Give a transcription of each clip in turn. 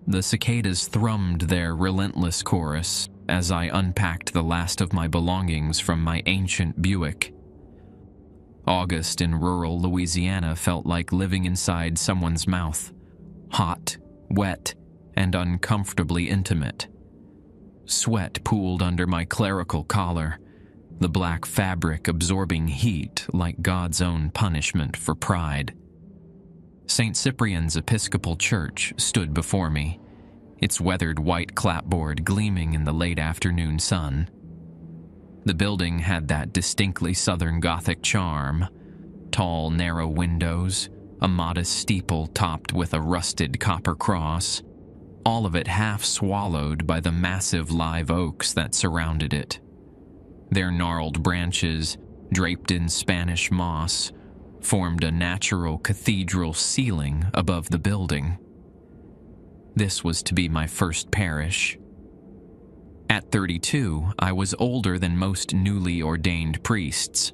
The cicadas thrummed their relentless chorus as I unpacked the last of my belongings from my ancient Buick. August in rural Louisiana felt like living inside someone's mouth, hot, wet, and uncomfortably intimate. Sweat pooled under my clerical collar, the black fabric absorbing heat like God's own punishment for pride. St. Cyprian's Episcopal Church stood before me, its weathered white clapboard gleaming in the late afternoon sun. The building had that distinctly Southern Gothic charm: tall, narrow windows, a modest steeple topped with a rusted copper cross, all of it half swallowed by the massive live oaks that surrounded it. Their gnarled branches, draped in Spanish moss, formed a natural cathedral ceiling above the building. This was to be my first parish. At 32, I was older than most newly ordained priests,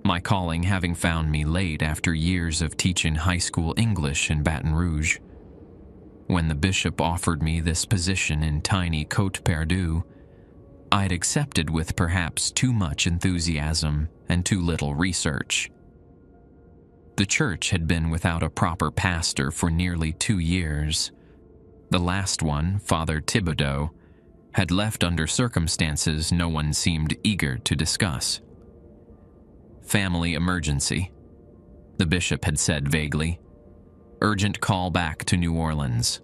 my calling having found me late after years of teaching high school English in Baton Rouge. When the bishop offered me this position in tiny Côte Perdue, I'd accepted with perhaps too much enthusiasm and too little research. The church had been without a proper pastor for nearly 2 years. The last one, Father Thibodeau, had left under circumstances no one seemed eager to discuss. Family emergency, the bishop had said vaguely. Urgent call back to New Orleans.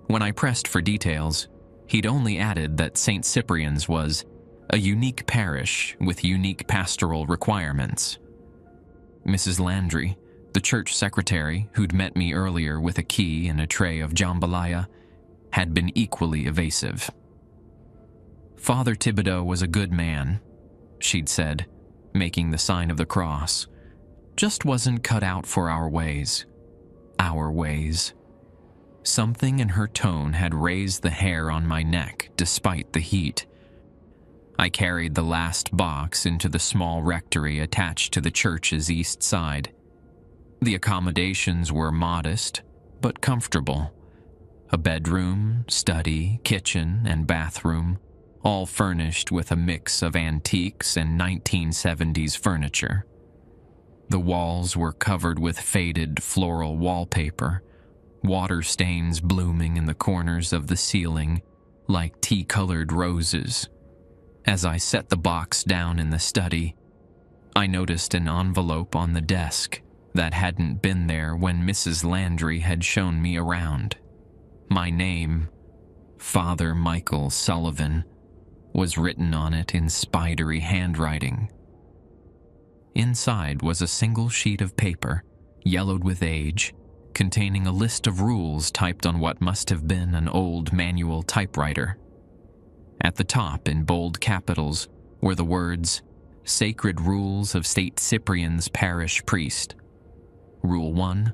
When I pressed for details, he'd only added that St. Cyprian's was a unique parish with unique pastoral requirements. Mrs. Landry, the church secretary who'd met me earlier with a key and a tray of jambalaya, had been equally evasive. Father Thibodeau was a good man, she'd said, making the sign of the cross. Just wasn't cut out for our ways. Our ways. Something in her tone had raised the hair on my neck despite the heat. I carried the last box into the small rectory attached to the church's east side. The accommodations were modest, but comfortable. A bedroom, study, kitchen, and bathroom, all furnished with a mix of antiques and 1970s furniture. The walls were covered with faded floral wallpaper, water stains blooming in the corners of the ceiling like tea-colored roses. As I set the box down in the study, I noticed an envelope on the desk that hadn't been there when Mrs. Landry had shown me around. My name, Father Michael Sullivan, was written on it in spidery handwriting. Inside was a single sheet of paper, yellowed with age, containing a list of rules typed on what must have been an old manual typewriter. At the top, in bold capitals, were the words, "Sacred Rules of St. Cyprian's Parish Priest." Rule 1,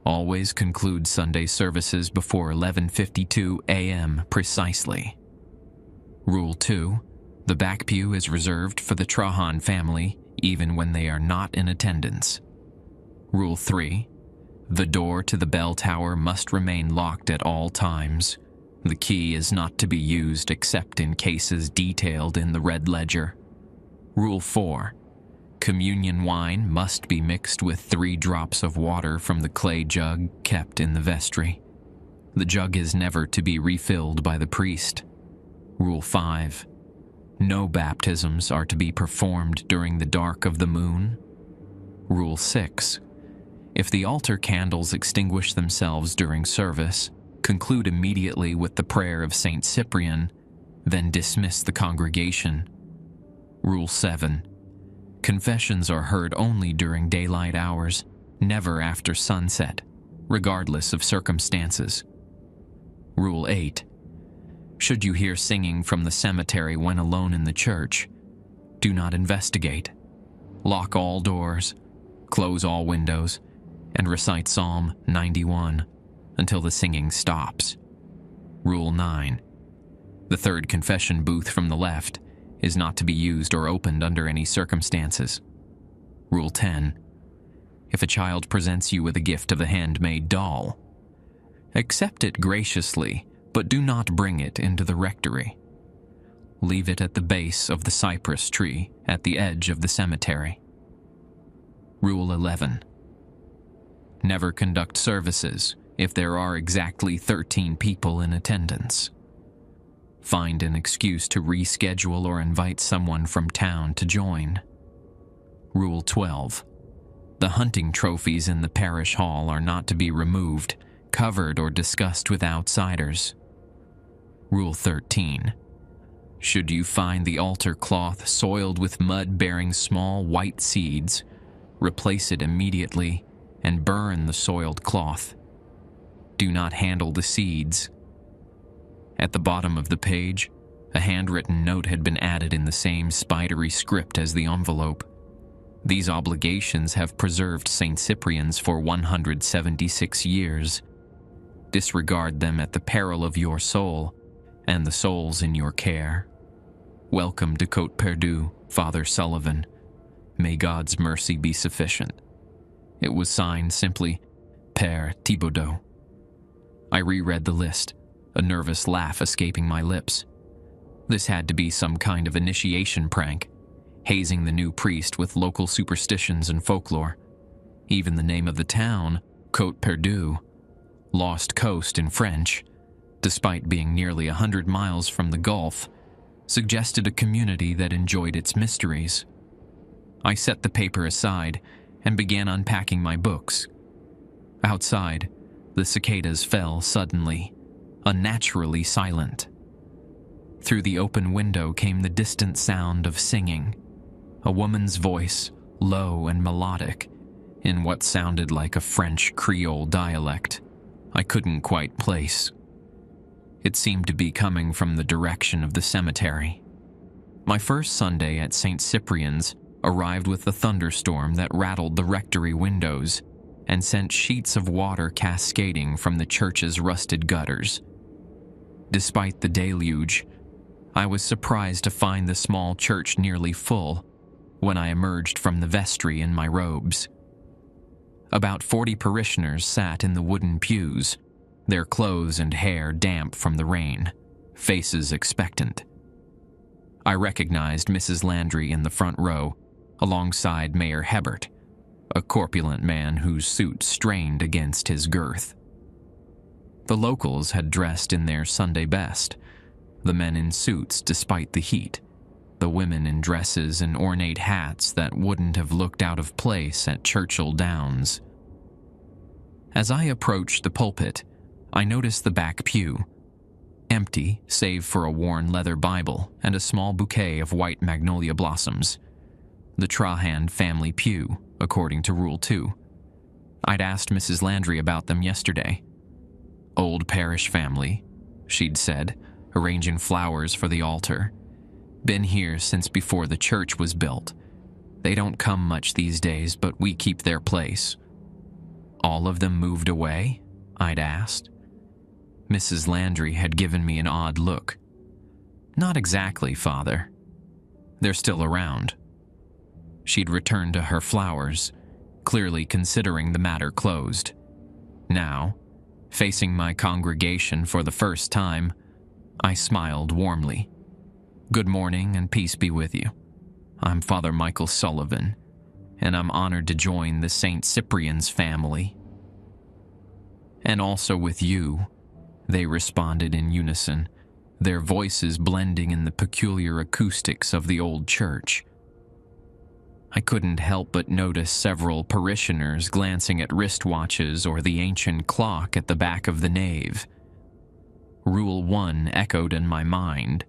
always conclude Sunday services before 11:52 a.m. precisely. Rule 2, the back pew is reserved for the Trahan family, even when they are not in attendance. Rule 3, the door to the bell tower must remain locked at all times. The key is not to be used except in cases detailed in the red ledger. Rule 4, communion wine must be mixed with 3 drops of water from the clay jug kept in the vestry. The jug is never to be refilled by the priest. Rule 5, no baptisms are to be performed during the dark of the moon. Rule 6, if the altar candles extinguish themselves during service, conclude immediately with the prayer of St. Cyprian, then dismiss the congregation. Rule 7, confessions are heard only during daylight hours, never after sunset, regardless of circumstances. Rule 8, should you hear singing from the cemetery when alone in the church, do not investigate. Lock all doors, close all windows, and recite Psalm 91 until the singing stops. Rule 9, the third confession booth from the left is not to be used or opened under any circumstances. Rule 10, if a child presents you with a gift of a handmade doll, Accept it graciously, but do not bring it into the rectory. Leave it at the base of the cypress tree at the edge of the cemetery. Rule 11. Never conduct services if there are exactly 13 people in attendance. Find an excuse to reschedule or invite someone from town to join. Rule 12. The hunting trophies in the parish hall are not to be removed, covered, or discussed with outsiders. Rule 13. Should you find the altar cloth soiled with mud bearing small white seeds, replace it immediately and burn the soiled cloth. Do not handle the seeds. At the bottom of the page, a handwritten note had been added in the same spidery script as the envelope. These obligations have preserved St. Cyprian's for 176 years. Disregard them at the peril of your soul and the souls in your care. Welcome to Côte Perdue, Father Sullivan. May God's mercy be sufficient. It was signed simply, Père Thibaudot. I reread the list, a nervous laugh escaping my lips. This had to be some kind of initiation prank, hazing the new priest with local superstitions and folklore. Even the name of the town, Côte Perdue, Lost Coast in French, despite being nearly 100 miles from the Gulf, suggested a community that enjoyed its mysteries. I set the paper aside and began unpacking my books. Outside, the cicadas fell suddenly, unnaturally silent. Through the open window came the distant sound of singing, a woman's voice, low and melodic, in what sounded like a French Creole dialect I couldn't quite place. It seemed to be coming from the direction of the cemetery. My first Sunday at St. Cyprian's arrived with a thunderstorm that rattled the rectory windows and sent sheets of water cascading from the church's rusted gutters. Despite the deluge, I was surprised to find the small church nearly full when I emerged from the vestry in my robes. About 40 parishioners sat in the wooden pews, their clothes and hair damp from the rain, faces expectant. I recognized Mrs. Landry in the front row, alongside Mayor Hebert, a corpulent man whose suit strained against his girth. The locals had dressed in their Sunday best, the men in suits despite the heat, the women in dresses and ornate hats that wouldn't have looked out of place at Churchill Downs. As I approached the pulpit, I noticed the back pew, empty save for a worn leather Bible and a small bouquet of white magnolia blossoms. The Trahan family pew, according to Rule 2. I'd asked Mrs. Landry about them yesterday. Old parish family, she'd said, arranging flowers for the altar. Been here since before the church was built. They don't come much these days, but we keep their place. All of them moved away? I'd asked. Mrs. Landry had given me an odd look. Not exactly, Father. They're still around. She'd returned to her flowers, clearly considering the matter closed. Now, facing my congregation for the first time, I smiled warmly. Good morning and peace be with you. I'm Father Michael Sullivan, and I'm honored to join the St. Cyprian's family. And also with you, they responded in unison, their voices blending in the peculiar acoustics of the old church. I couldn't help but notice several parishioners glancing at wristwatches or the ancient clock at the back of the nave. Rule 1 echoed in my mind.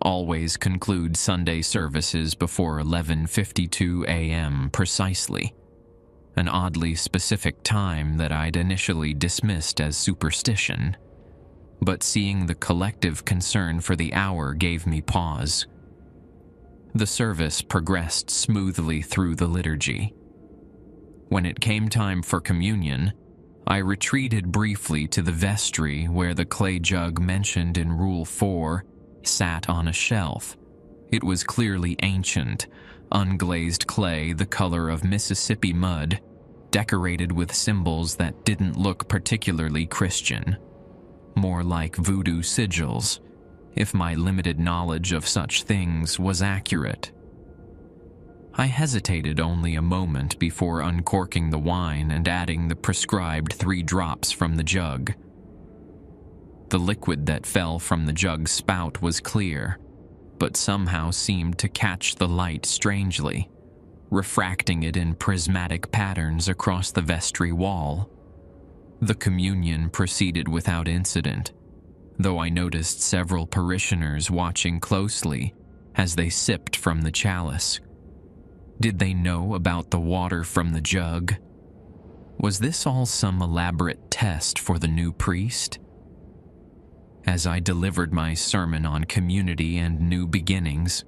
Always conclude Sunday services before 11:52 a.m. precisely, an oddly specific time that I'd initially dismissed as superstition, but seeing the collective concern for the hour gave me pause. The service progressed smoothly through the liturgy. When it came time for communion, I retreated briefly to the vestry where the clay jug mentioned in Rule 4 sat on a shelf. It was clearly ancient, unglazed clay the color of Mississippi mud, decorated with symbols that didn't look particularly Christian, more like voodoo sigils, if my limited knowledge of such things was accurate. I hesitated only a moment before uncorking the wine and adding the prescribed 3 drops from the jug. The liquid that fell from the jug's spout was clear, but somehow seemed to catch the light strangely, refracting it in prismatic patterns across the vestry wall. The communion proceeded without incident, though I noticed several parishioners watching closely as they sipped from the chalice. Did they know about the water from the jug? Was this all some elaborate test for the new priest? As I delivered my sermon on community and new beginnings,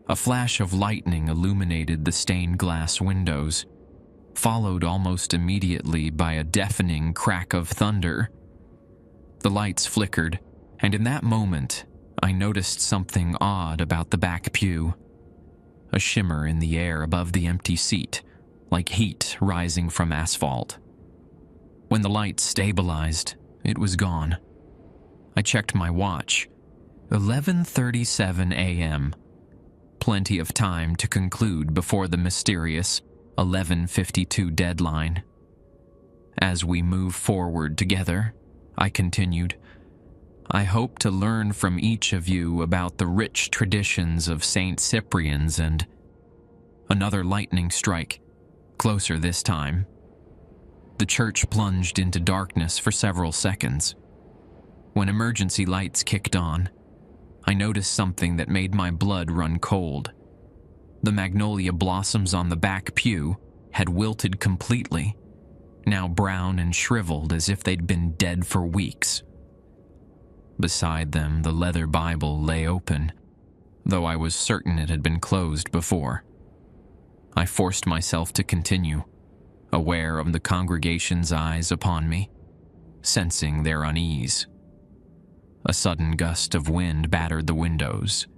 a flash of lightning illuminated the stained glass windows, followed almost immediately by a deafening crack of thunder. The lights flickered, and in that moment, I noticed something odd about the back pew. A shimmer in the air above the empty seat, like heat rising from asphalt. When the light stabilized, it was gone. I checked my watch. 11:37 a.m. Plenty of time to conclude before the mysterious 11:52 deadline. As we move forward together, I continued, I hope to learn from each of you about the rich traditions of St. Cyprian's and... Another lightning strike, closer this time. The church plunged into darkness for several seconds. When emergency lights kicked on, I noticed something that made my blood run cold. The magnolia blossoms on the back pew had wilted completely, now brown and shriveled as if they'd been dead for weeks. Beside them, the leather Bible lay open, though I was certain it had been closed before. I forced myself to continue, aware of the congregation's eyes upon me, sensing their unease. A sudden gust of wind battered the windows,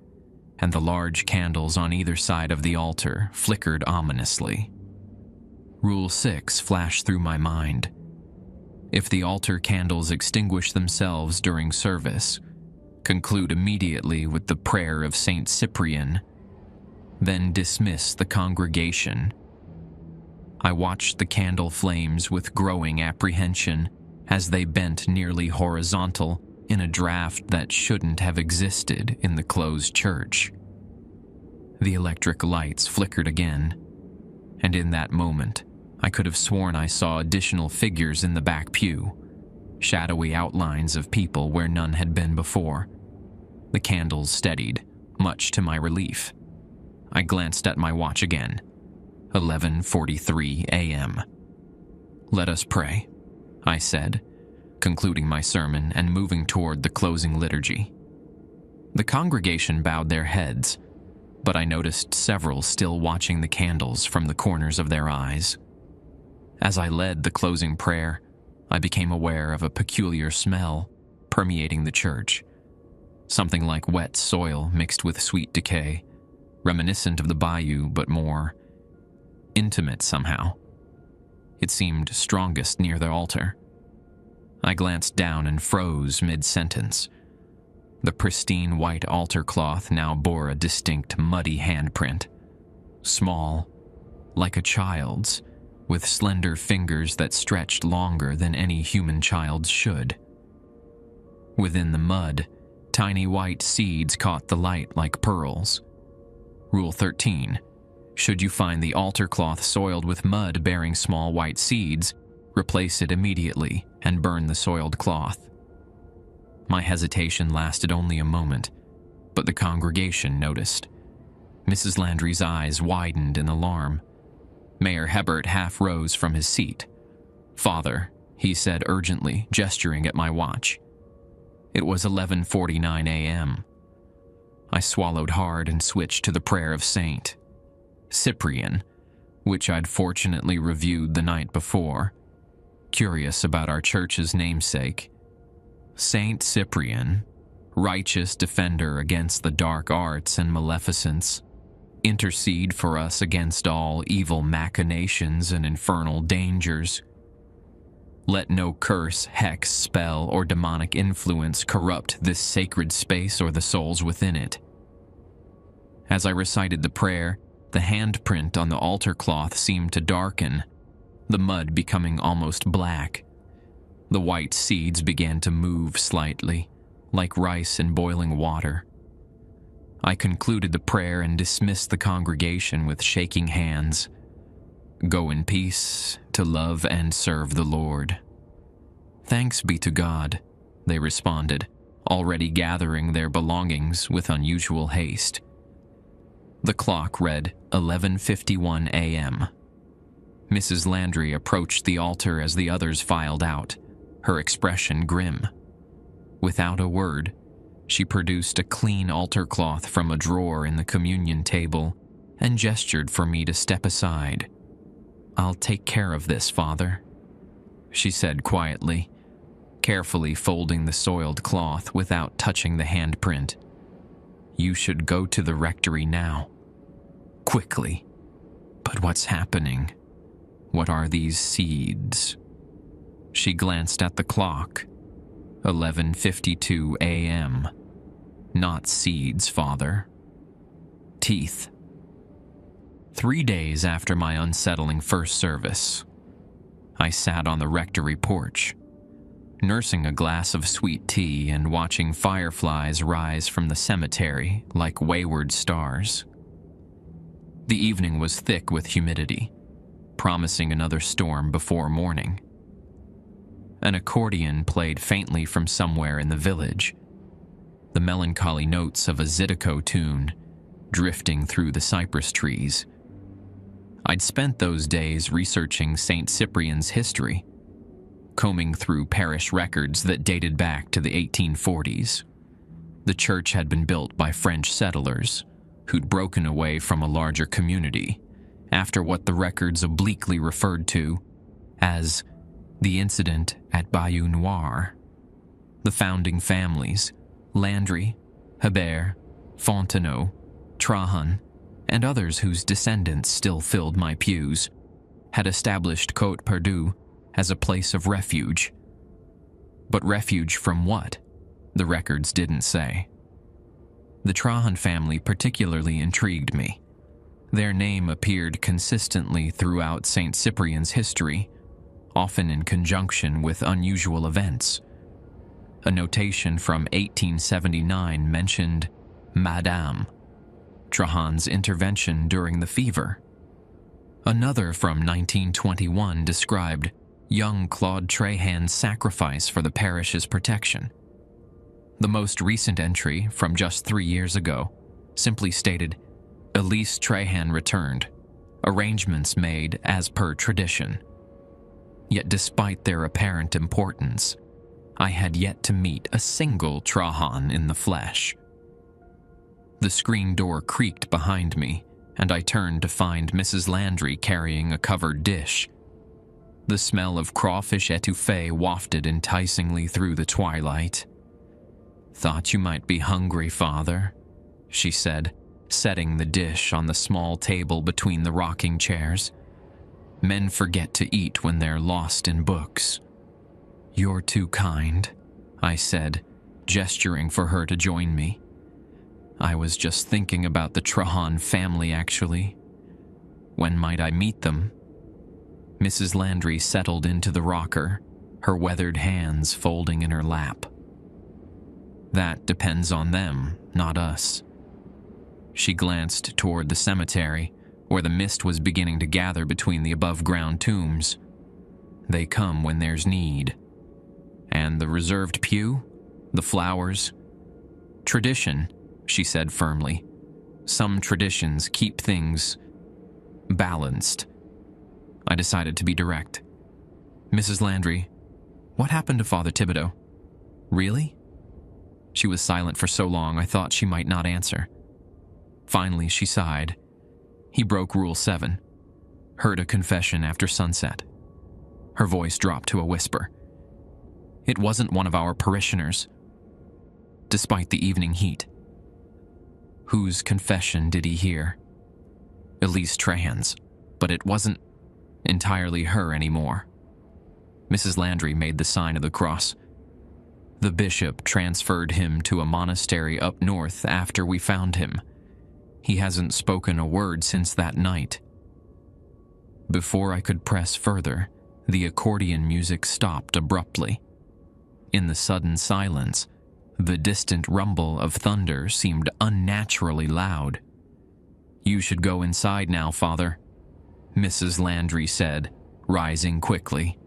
and the large candles on either side of the altar flickered ominously. Rule 6 flashed through my mind. If the altar candles extinguish themselves during service, conclude immediately with the prayer of Saint Cyprian, then dismiss the congregation. I watched the candle flames with growing apprehension as they bent nearly horizontal in a draft that shouldn't have existed in the closed church. The electric lights flickered again, and in that moment, I could have sworn I saw additional figures in the back pew, shadowy outlines of people where none had been before. The candles steadied, much to my relief. I glanced at my watch again. 11:43 a.m. Let us pray, I said, concluding my sermon and moving toward the closing liturgy. The congregation bowed their heads, but I noticed several still watching the candles from the corners of their eyes. As I led the closing prayer, I became aware of a peculiar smell permeating the church, something like wet soil mixed with sweet decay, reminiscent of the bayou but more intimate somehow. It seemed strongest near the altar. I glanced down and froze mid-sentence. The pristine white altar cloth now bore a distinct muddy handprint, small, like a child's, with slender fingers that stretched longer than any human child's should. Within the mud, tiny white seeds caught the light like pearls. Rule 13. Should you find the altar cloth soiled with mud bearing small white seeds, replace it immediately and burn the soiled cloth. My hesitation lasted only a moment, but the congregation noticed. Mrs. Landry's eyes widened in alarm. Mayor Hebert half rose from his seat. "Father," he said urgently, gesturing at my watch. It was 11:49 a.m. I swallowed hard and switched to the prayer of Saint Cyprian, which I'd fortunately reviewed the night before, curious about our church's namesake. Saint Cyprian, righteous defender against the dark arts and maleficence, Intercede for us against all evil machinations and infernal dangers. Let no curse, hex, spell, or demonic influence corrupt this sacred space or the souls within it. As I recited the prayer, the handprint on the altar cloth seemed to darken, the mud becoming almost black. The white seeds began to move slightly, like rice in boiling water. I concluded the prayer and dismissed the congregation with shaking hands. Go in peace to love and serve the Lord. Thanks be to God, they responded, already gathering their belongings with unusual haste. The clock read 11:51 a.m. Mrs. Landry approached the altar as the others filed out, her expression grim. Without a word, she produced a clean altar cloth from a drawer in the communion table and gestured for me to step aside. I'll take care of this, Father, she said quietly, carefully folding the soiled cloth without touching the handprint. You should go to the rectory now. Quickly. But what's happening? What are these seeds? She glanced at the clock. 11:52 a.m. Not seeds, Father. Teeth. 3 days after my unsettling first service, I sat on the rectory porch, nursing a glass of sweet tea and watching fireflies rise from the cemetery like wayward stars. The evening was thick with humidity, promising another storm before morning. An accordion played faintly from somewhere in the village, the melancholy notes of a Zydeco tune drifting through the cypress trees. I'd spent those days researching St. Cyprian's history, combing through parish records that dated back to the 1840s. The church had been built by French settlers who'd broken away from a larger community after what the records obliquely referred to as the incident at Bayou Noir. The founding families, Landry, Hebert, Fontenot, Trahan, and others whose descendants still filled my pews, had established Côte Perdue as a place of refuge. But refuge from what? The records didn't say. The Trahan family particularly intrigued me. Their name appeared consistently throughout St. Cyprian's history, often in conjunction with unusual events. A notation from 1879 mentioned Madame, Trahan's intervention during the fever. Another from 1921 described young Claude Trahan's sacrifice for the parish's protection. The most recent entry, from just 3 years ago, simply stated, Elise Trahan returned, arrangements made as per tradition. Yet despite their apparent importance, I had yet to meet a single Trahan in the flesh. The screen door creaked behind me, and I turned to find Mrs. Landry carrying a covered dish. The smell of crawfish étouffée wafted enticingly through the twilight. Thought you might be hungry, Father, she said, setting the dish on the small table between the rocking chairs. Men forget to eat when they're lost in books. You're too kind, I said, gesturing for her to join me. I was just thinking about the Trahan family, actually. When might I meet them? Mrs. Landry settled into the rocker, her weathered hands folding in her lap. That depends on them, not us. She glanced toward the cemetery, where the mist was beginning to gather between the above-ground tombs. They come when there's need. And the reserved pew? The flowers? Tradition, she said firmly. Some traditions keep things balanced. I decided to be direct. Mrs. Landry, what happened to Father Thibodeau? Really? She was silent for so long I thought she might not answer. Finally, she sighed. He broke Rule 7. Heard a confession after sunset. Her voice dropped to a whisper. It wasn't one of our parishioners, despite the evening heat. Whose confession did he hear? Elise Trahans, but it wasn't entirely her anymore. Mrs. Landry made the sign of the cross. The bishop transferred him to a monastery up north after we found him. He hasn't spoken a word since that night. Before I could press further, the accordion music stopped abruptly. In the sudden silence, the distant rumble of thunder seemed unnaturally loud. "You should go inside now, Father," Mrs. Landry said, rising quickly.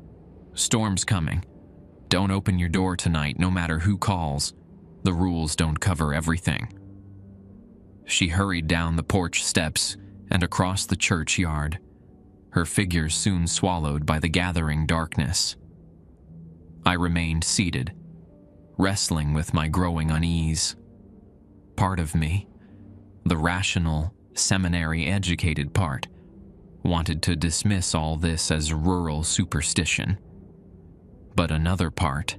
"Storm's coming. Don't open your door tonight, no matter who calls. The rules don't cover everything." She hurried down the porch steps and across the churchyard, her figure soon swallowed by the gathering darkness. I remained seated, wrestling with my growing unease. Part of me, the rational, seminary-educated part, wanted to dismiss all this as rural superstition. But another part,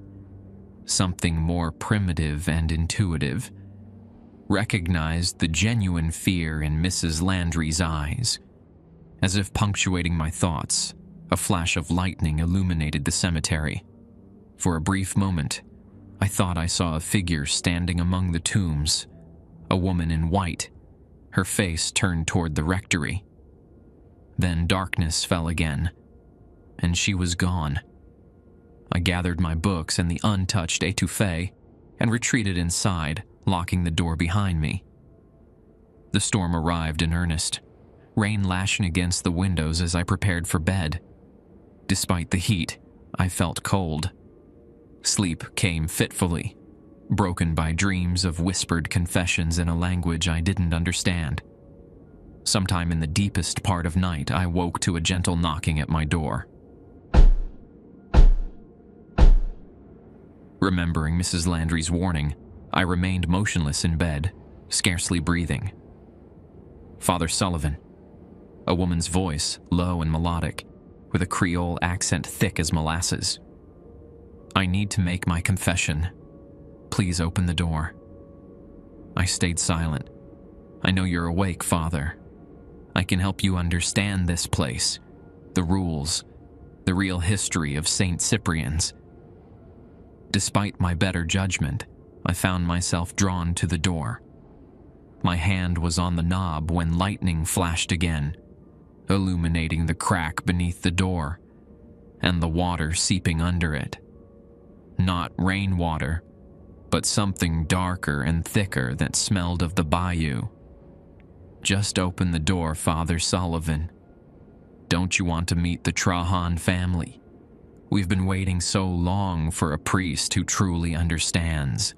something more primitive and intuitive, recognized the genuine fear in Mrs. Landry's eyes. As if punctuating my thoughts, a flash of lightning illuminated the cemetery. For a brief moment, I thought I saw a figure standing among the tombs, a woman in white, her face turned toward the rectory. Then darkness fell again, and she was gone. I gathered my books and the untouched étouffée and retreated inside, locking the door behind me. The storm arrived in earnest, rain lashing against the windows as I prepared for bed. Despite the heat, I felt cold. Sleep came fitfully, broken by dreams of whispered confessions in a language I didn't understand. Sometime in the deepest part of night, I woke to a gentle knocking at my door. Remembering Mrs. Landry's warning, I remained motionless in bed, scarcely breathing. "Father Sullivan," a woman's voice, low and melodic, with a Creole accent thick as molasses. "I need to make my confession. Please open the door." I stayed silent. "I know you're awake, Father. I can help you understand this place, the rules, the real history of St. Cyprian's." Despite my better judgment, I found myself drawn to the door. My hand was on the knob when lightning flashed again, illuminating the crack beneath the door and the water seeping under it. Not rainwater, but something darker and thicker that smelled of the bayou. "Just open the door, Father Sullivan. Don't you want to meet the Trahan family? We've been waiting so long for a priest who truly understands."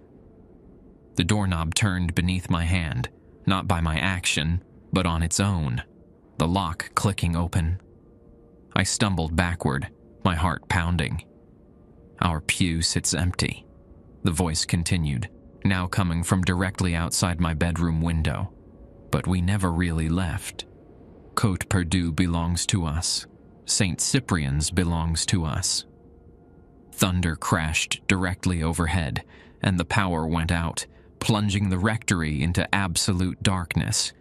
The doorknob turned beneath my hand, not by my action, but on its own, the lock clicking open. I stumbled backward, my heart pounding. "Our pew sits empty," the voice continued, now coming from directly outside my bedroom window. "But we never really left. Côte Perdue belongs to us. St. Cyprian's belongs to us." Thunder crashed directly overhead, and the power went out, plunging the rectory into absolute darkness.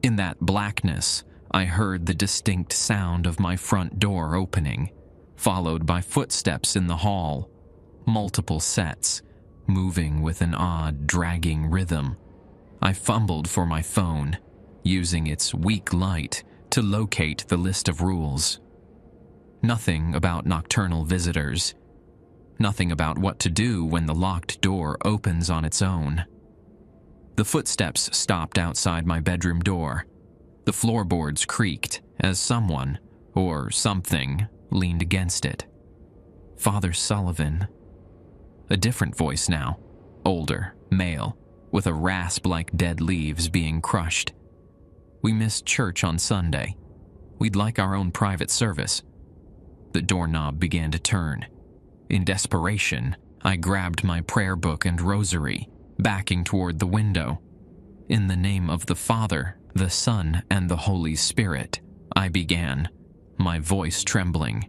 In that blackness, I heard the distinct sound of my front door opening, followed by footsteps in the hall, multiple sets, moving with an odd, dragging rhythm. I fumbled for my phone, using its weak light to locate the list of rules. Nothing about nocturnal visitors. Nothing about what to do when the locked door opens on its own. The footsteps stopped outside my bedroom door. The floorboards creaked as someone, or something, leaned against it. "Father Sullivan." A different voice now, older, male, with a rasp like dead leaves being crushed. "We missed church on Sunday. We'd like our own private service." The doorknob began to turn. In desperation, I grabbed my prayer book and rosary, backing toward the window. "In the name of the Father, the Son, and the Holy Spirit," I began, my voice trembling.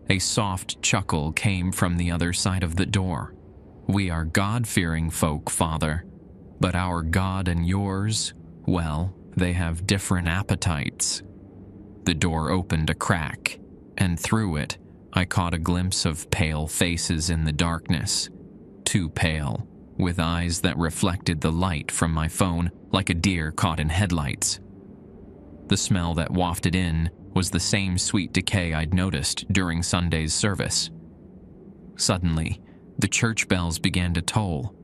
A soft chuckle came from the other side of the door. "We are God-fearing folk, Father, but our God and yours, well, they have different appetites. The door opened a crack, and through it, I caught a glimpse of pale faces in the darkness. Too pale, with eyes that reflected the light from my phone like a deer caught in headlights. The smell that wafted in was the same sweet decay I'd noticed during Sunday's service. Suddenly, the church bells began to toll.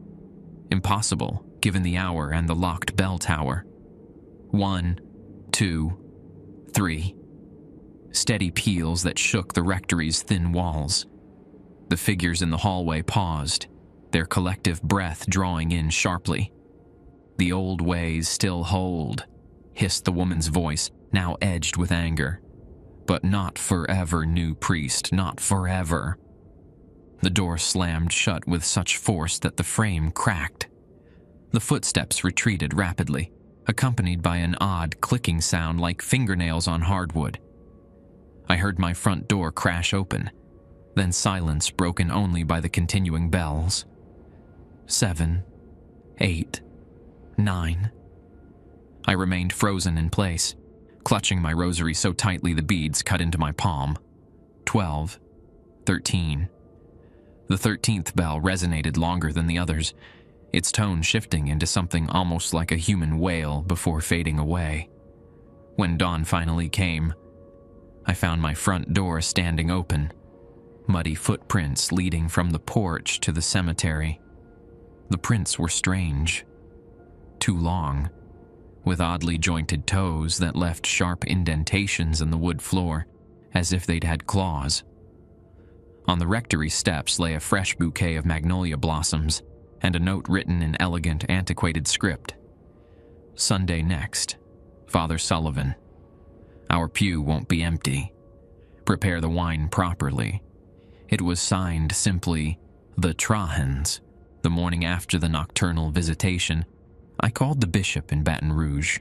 Impossible, given the hour and the locked bell tower. 1, 2, 3. Steady peals that shook the rectory's thin walls. The figures in the hallway paused, their collective breath drawing in sharply. "The old ways still hold," hissed the woman's voice, now edged with anger. "But not forever, new priest, not forever." The door slammed shut with such force that the frame cracked. The footsteps retreated rapidly, accompanied by an odd clicking sound like fingernails on hardwood. I heard my front door crash open, then silence broken only by the continuing bells. 7, 8, 9. I remained frozen in place, clutching my rosary so tightly the beads cut into my palm. 12, 13. The 13th bell resonated longer than the others, its tone shifting into something almost like a human wail before fading away. When dawn finally came, I found my front door standing open, muddy footprints leading from the porch to the cemetery. The prints were strange. Too long, with oddly jointed toes that left sharp indentations in the wood floor, as if they'd had claws. On the rectory steps lay a fresh bouquet of magnolia blossoms and a note written in elegant, antiquated script. "Sunday next, Father Sullivan. Our pew won't be empty. Prepare the wine properly." It was signed simply, "The Trahans." The morning after the nocturnal visitation, I called the bishop in Baton Rouge.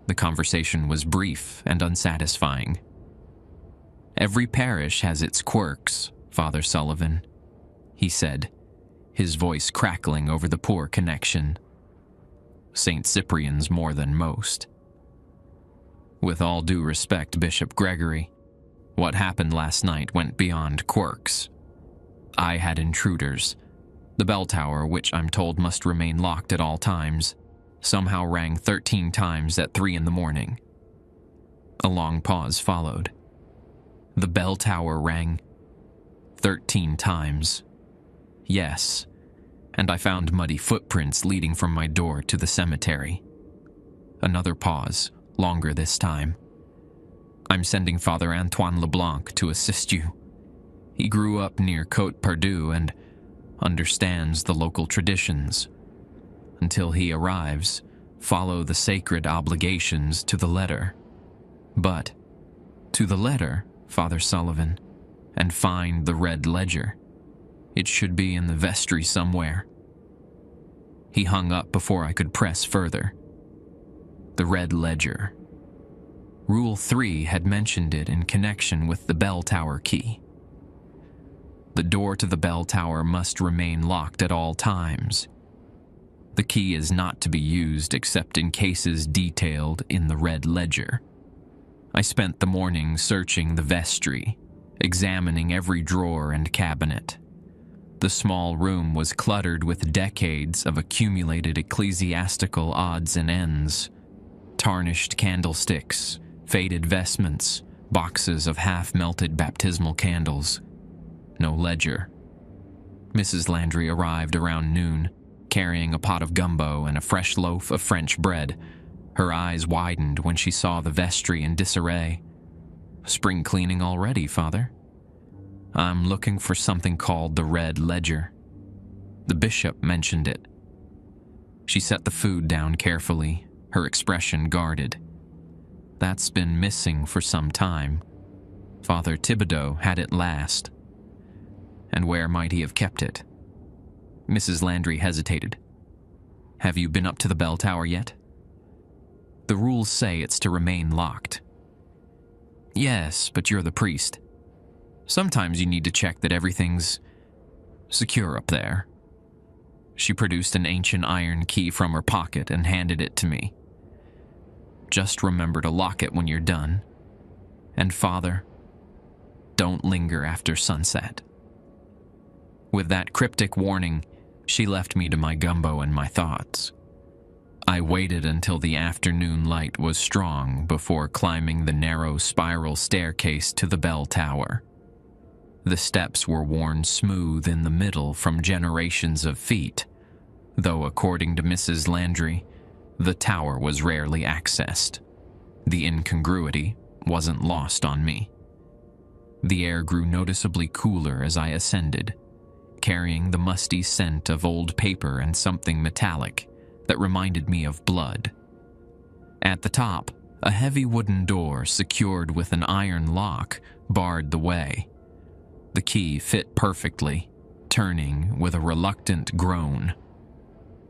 The conversation was brief and unsatisfying. "Every parish has its quirks, Father Sullivan," he said, his voice crackling over the poor connection. "St. Cyprian's more than most. With all due respect, Bishop Gregory, what happened last night went beyond quirks. I had intruders. The bell tower, which I'm told must remain locked at all times, somehow rang 13 times at 3 in the morning. A long pause followed. The bell tower rang 13 times. Yes, and I found muddy footprints leading from my door to the cemetery. Another pause, longer this time. I'm sending Father Antoine LeBlanc to assist you. He grew up near Côte Perdue and understands the local traditions. Until he arrives, follow the sacred obligations to the letter. But to the letter, Father Sullivan, and find the red ledger. It should be in the vestry somewhere." He hung up before I could press further. The red ledger. Rule 3 had mentioned it in connection with the bell tower key. The door to the bell tower must remain locked at all times. The key is not to be used except in cases detailed in the red ledger. I spent the morning searching the vestry, examining every drawer and cabinet. The small room was cluttered with decades of accumulated ecclesiastical odds and ends. Tarnished candlesticks, faded vestments, boxes of half-melted baptismal candles. No ledger. Mrs. Landry arrived around noon, carrying a pot of gumbo and a fresh loaf of French bread. Her eyes widened when she saw the vestry in disarray. "Spring cleaning already, Father?" "I'm looking for something called the red ledger. The bishop mentioned it." She set the food down carefully, her expression guarded. "That's been missing for some time. Father Thibodeau had it last." "And where might he have kept it?" Mrs. Landry hesitated. "Have you been up to the bell tower yet?" "The rules say it's to remain locked." "Yes, but you're the priest. Sometimes you need to check that everything's secure up there." She produced an ancient iron key from her pocket and handed it to me. just remember to lock it when you're done. And Father, don't linger after sunset." With that cryptic warning, she left me to my gumbo and my thoughts. I waited until the afternoon light was strong before climbing the narrow spiral staircase to the bell tower. The steps were worn smooth in the middle from generations of feet, though according to Mrs. Landry, the tower was rarely accessed. The incongruity wasn't lost on me. The air grew noticeably cooler as I ascended, carrying the musty scent of old paper and something metallic that reminded me of blood. At the top, a heavy wooden door secured with an iron lock barred the way. The key fit perfectly, turning with a reluctant groan.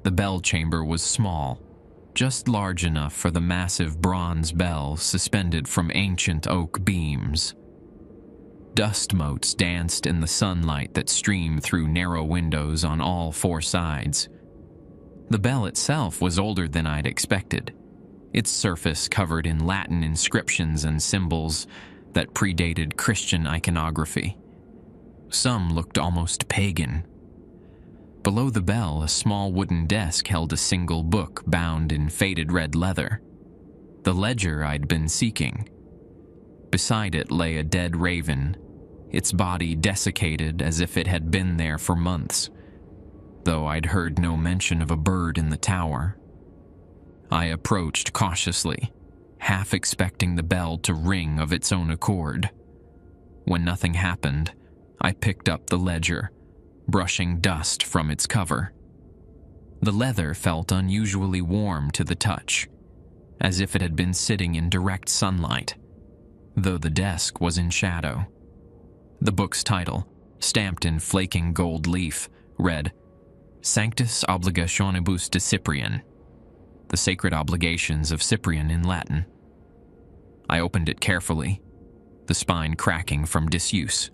The bell chamber was small, just large enough for the massive bronze bell suspended from ancient oak beams. Dust motes danced in the sunlight that streamed through narrow windows on all four sides. The bell itself was older than I'd expected, its surface covered in Latin inscriptions and symbols that predated Christian iconography. Some looked almost pagan. Below the bell, a small wooden desk held a single book bound in faded red leather, the ledger I'd been seeking. Beside it lay a dead raven, its body desiccated as if it had been there for months, though I'd heard no mention of a bird in the tower. I approached cautiously, half expecting the bell to ring of its own accord. When nothing happened, I picked up the ledger, brushing dust from its cover. The leather felt unusually warm to the touch, as if it had been sitting in direct sunlight, though the desk was in shadow. The book's title, stamped in flaking gold leaf, read, Sanctus Obligationibus de Cyprian, the sacred obligations of Cyprian in Latin. I opened it carefully, the spine cracking from disuse.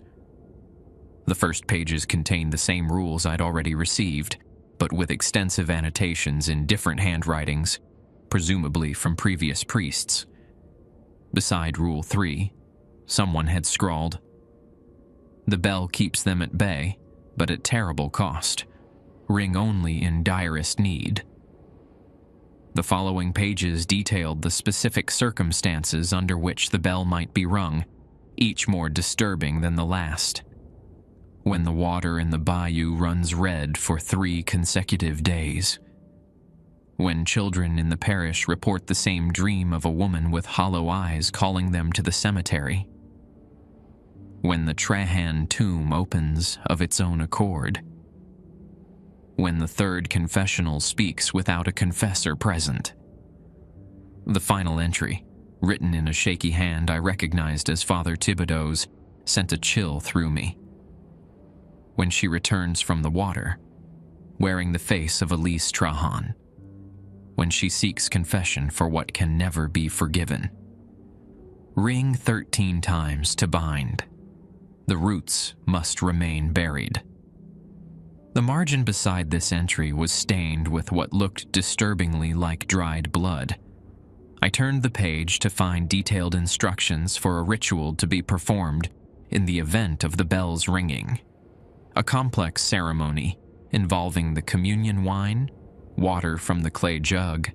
The first pages contained the same rules I'd already received, but with extensive annotations in different handwritings, presumably from previous priests. Beside Rule 3, someone had scrawled, "The bell keeps them at bay, but at terrible cost. Ring only in direst need." The following pages detailed the specific circumstances under which the bell might be rung, each more disturbing than the last. When the water in the bayou runs red for 3 consecutive days. When children in the parish report the same dream of a woman with hollow eyes calling them to the cemetery. When the Trahan tomb opens of its own accord. When the third confessional speaks without a confessor present. The final entry, written in a shaky hand I recognized as Father Thibodeau's, sent a chill through me. When she returns from the water, wearing the face of Elise Trahan. When she seeks confession for what can never be forgiven. Ring 13 times to bind. The roots must remain buried. The margin beside this entry was stained with what looked disturbingly like dried blood. I turned the page to find detailed instructions for a ritual to be performed in the event of the bell's ringing. A complex ceremony involving the communion wine, water from the clay jug,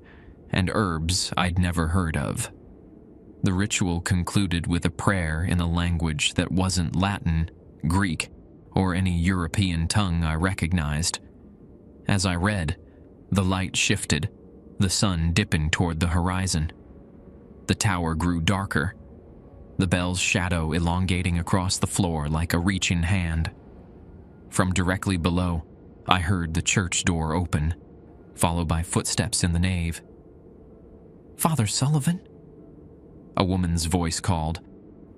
and herbs I'd never heard of. The ritual concluded with a prayer in a language that wasn't Latin, Greek, or any European tongue I recognized. As I read, the light shifted, the sun dipping toward the horizon. The tower grew darker, the bell's shadow elongating across the floor like a reaching hand. From directly below, I heard the church door open, followed by footsteps in the nave. "Father Sullivan?" A woman's voice called,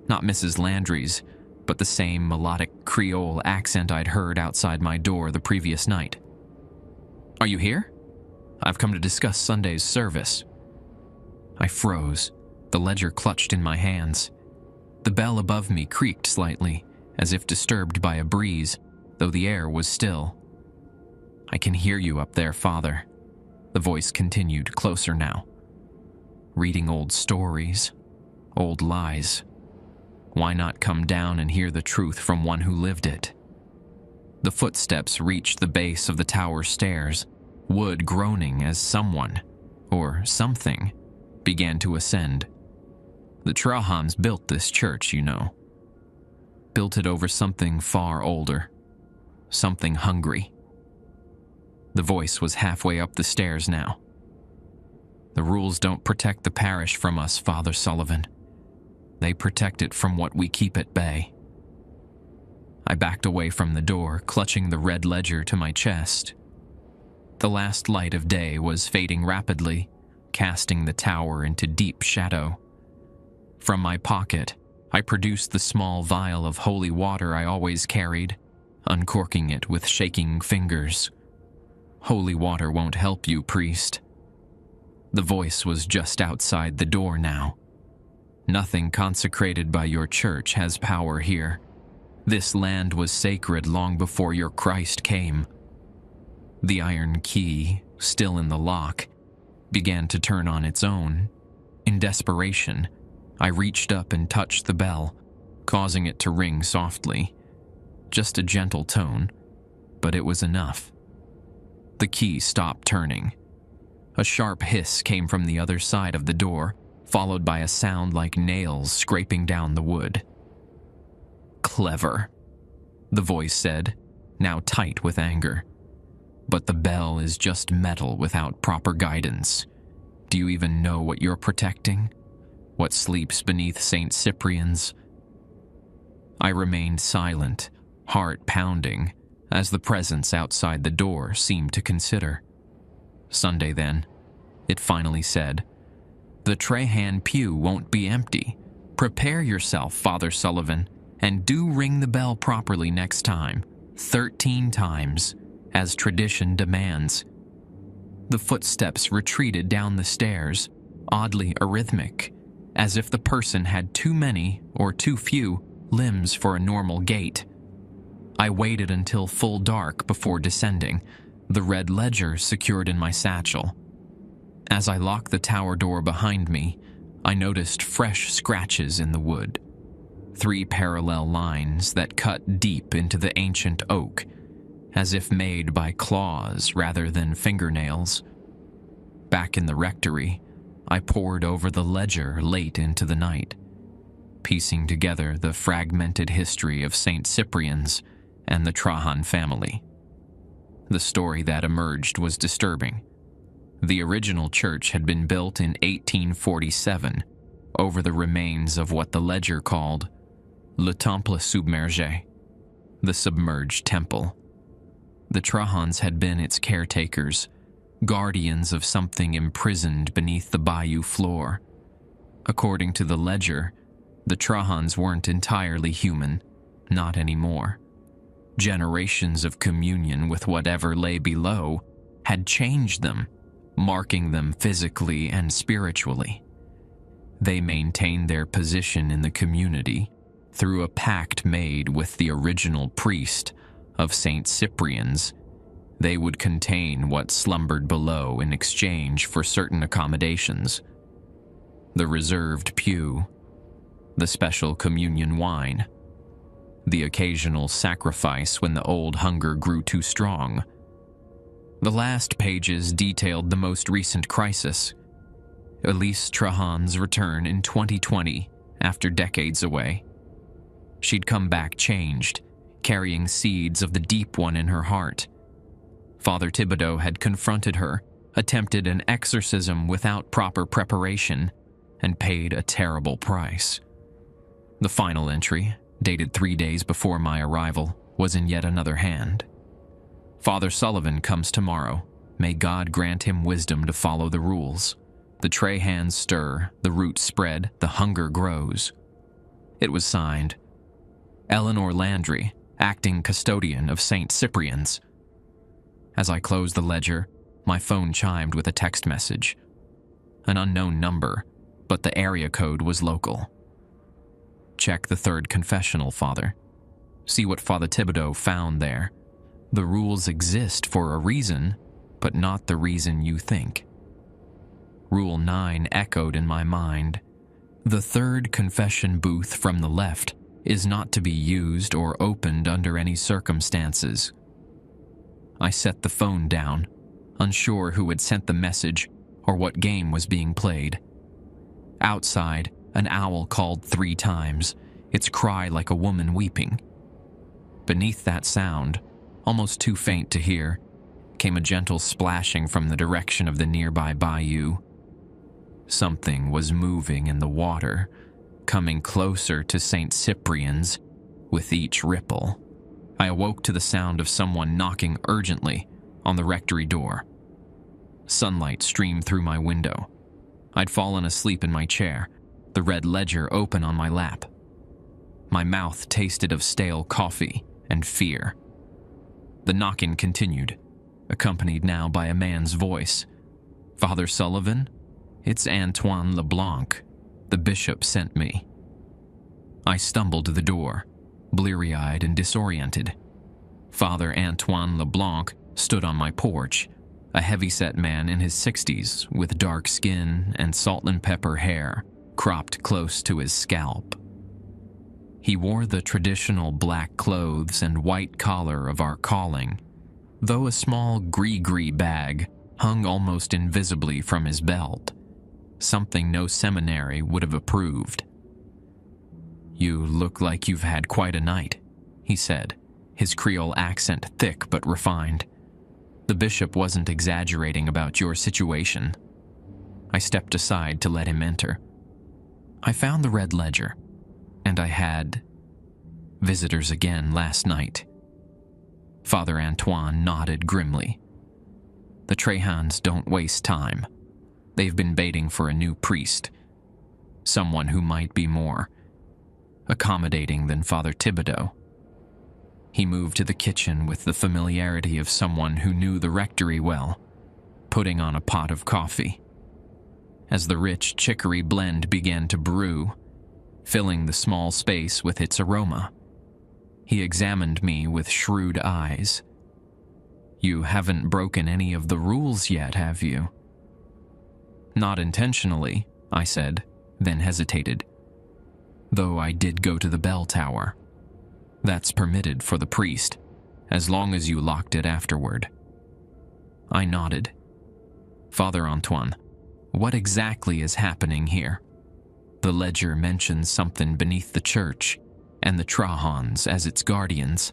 not Mrs. Landry's, but the same melodic Creole accent I'd heard outside my door the previous night. "Are you here? I've come to discuss Sunday's service." I froze, the ledger clutched in my hands. The bell above me creaked slightly, as if disturbed by a breeze, though the air was still. "I can hear you up there, Father," the voice continued, closer now. reading old stories, old lies. Why not come down and hear the truth from one who lived it? The footsteps reached the base of the tower stairs, wood groaning as someone, or something, began to ascend. The Trahans built this church, you know. Built it over something far older, something hungry. The voice was halfway up the stairs now. The rules don't protect the parish from us, Father Sullivan. They protect it from what we keep at bay. I backed away from the door, clutching the red ledger to my chest. The last light of day was fading rapidly, casting the tower into deep shadow. From my pocket, I produced the small vial of holy water I always carried, uncorking it with shaking fingers. Holy water won't help you, priest. The voice was just outside the door now. Nothing consecrated by your church has power here. This land was sacred long before your Christ came. The iron key, still in the lock, began to turn on its own. In desperation, I reached up and touched the bell, causing it to ring softly. Just a gentle tone, but it was enough. The key stopped turning. A sharp hiss came from the other side of the door, followed by a sound like nails scraping down the wood. Clever, the voice said, now tight with anger. But the bell is just metal without proper guidance. Do you even know what you're protecting? What sleeps beneath St. Cyprian's? I remained silent, heart pounding, as the presence outside the door seemed to consider. Sunday then, it finally said, the Trahan pew won't be empty. Prepare yourself, Father Sullivan, and do ring the bell properly next time, 13 times, as tradition demands. The footsteps retreated down the stairs, oddly arrhythmic, as if the person had too many or too few limbs for a normal gait. I waited until full dark before descending, the red ledger secured in my satchel. As I locked the tower door behind me, I noticed fresh scratches in the wood. 3 parallel lines that cut deep into the ancient oak, as if made by claws rather than fingernails. Back in the rectory, I pored over the ledger late into the night, piecing together the fragmented history of St. Cyprian's and the Trahan family. The story that emerged was disturbing. The original church had been built in 1847 over the remains of what the ledger called Le Temple Submergé, the submerged temple. The Trahans had been its caretakers, guardians of something imprisoned beneath the bayou floor. According to the ledger, the Trahans weren't entirely human, not anymore. Generations of communion with whatever lay below had changed them, marking them physically and spiritually. They maintained their position in the community through a pact made with the original priest of St. Cyprian's. They would contain what slumbered below in exchange for certain accommodations. The reserved pew, the special communion wine, the occasional sacrifice when the old hunger grew too strong. The last pages detailed the most recent crisis. Elise Trahan's return in 2020 after decades away. She'd come back changed, carrying seeds of the deep one in her heart. Father Thibodeau had confronted her, attempted an exorcism without proper preparation, and paid a terrible price. The final entry, dated 3 days before my arrival, was in yet another hand. Father Sullivan comes tomorrow. May God grant him wisdom to follow the rules. The Trahans stir, the roots spread, the hunger grows. It was signed, Eleanor Landry, acting custodian of St. Cyprian's. As I closed the ledger, my phone chimed with a text message. An unknown number, but the area code was local. Check the third confessional, Father. See what Father Thibodeau found there. The rules exist for a reason, but not the reason you think. Rule 9 echoed in my mind. The third confession booth from the left is not to be used or opened under any circumstances. I set the phone down, unsure who had sent the message or what game was being played. Outside, an owl called 3 times, its cry like a woman weeping. Beneath that sound, almost too faint to hear, came a gentle splashing from the direction of the nearby bayou. Something was moving in the water, coming closer to St. Cyprian's with each ripple. I awoke to the sound of someone knocking urgently on the rectory door. Sunlight streamed through my window. I'd fallen asleep in my chair, the red ledger open on my lap. My mouth tasted of stale coffee and fear. The knocking continued, accompanied now by a man's voice. "Father Sullivan? It's Antoine LeBlanc. The bishop sent me." I stumbled to the door, bleary-eyed and disoriented. Father Antoine LeBlanc stood on my porch, a heavy-set man in his 60s with dark skin and salt and pepper hair cropped close to his scalp. He wore the traditional black clothes and white collar of our calling, though a small gris-gris bag hung almost invisibly from his belt, something no seminary would have approved. "You look like you've had quite a night," he said, his Creole accent thick but refined. The bishop wasn't exaggerating about your situation. I stepped aside to let him enter. I found the red ledger, and I had visitors again last night. Father Antoine nodded grimly. The Trahans don't waste time. They've been baiting for a new priest, someone who might be more accommodating than Father Thibodeau. He moved to the kitchen with the familiarity of someone who knew the rectory well, putting on a pot of coffee. As the rich chicory blend began to brew, filling the small space with its aroma, he examined me with shrewd eyes. "You haven't broken any of the rules yet, have you?" "Not intentionally," I said, then hesitated. "Though I did go to the bell tower. That's permitted for the priest, as long as you locked it afterward." I nodded. "Father Antoine, what exactly is happening here? The ledger mentions something beneath the church and the Trahans as its guardians,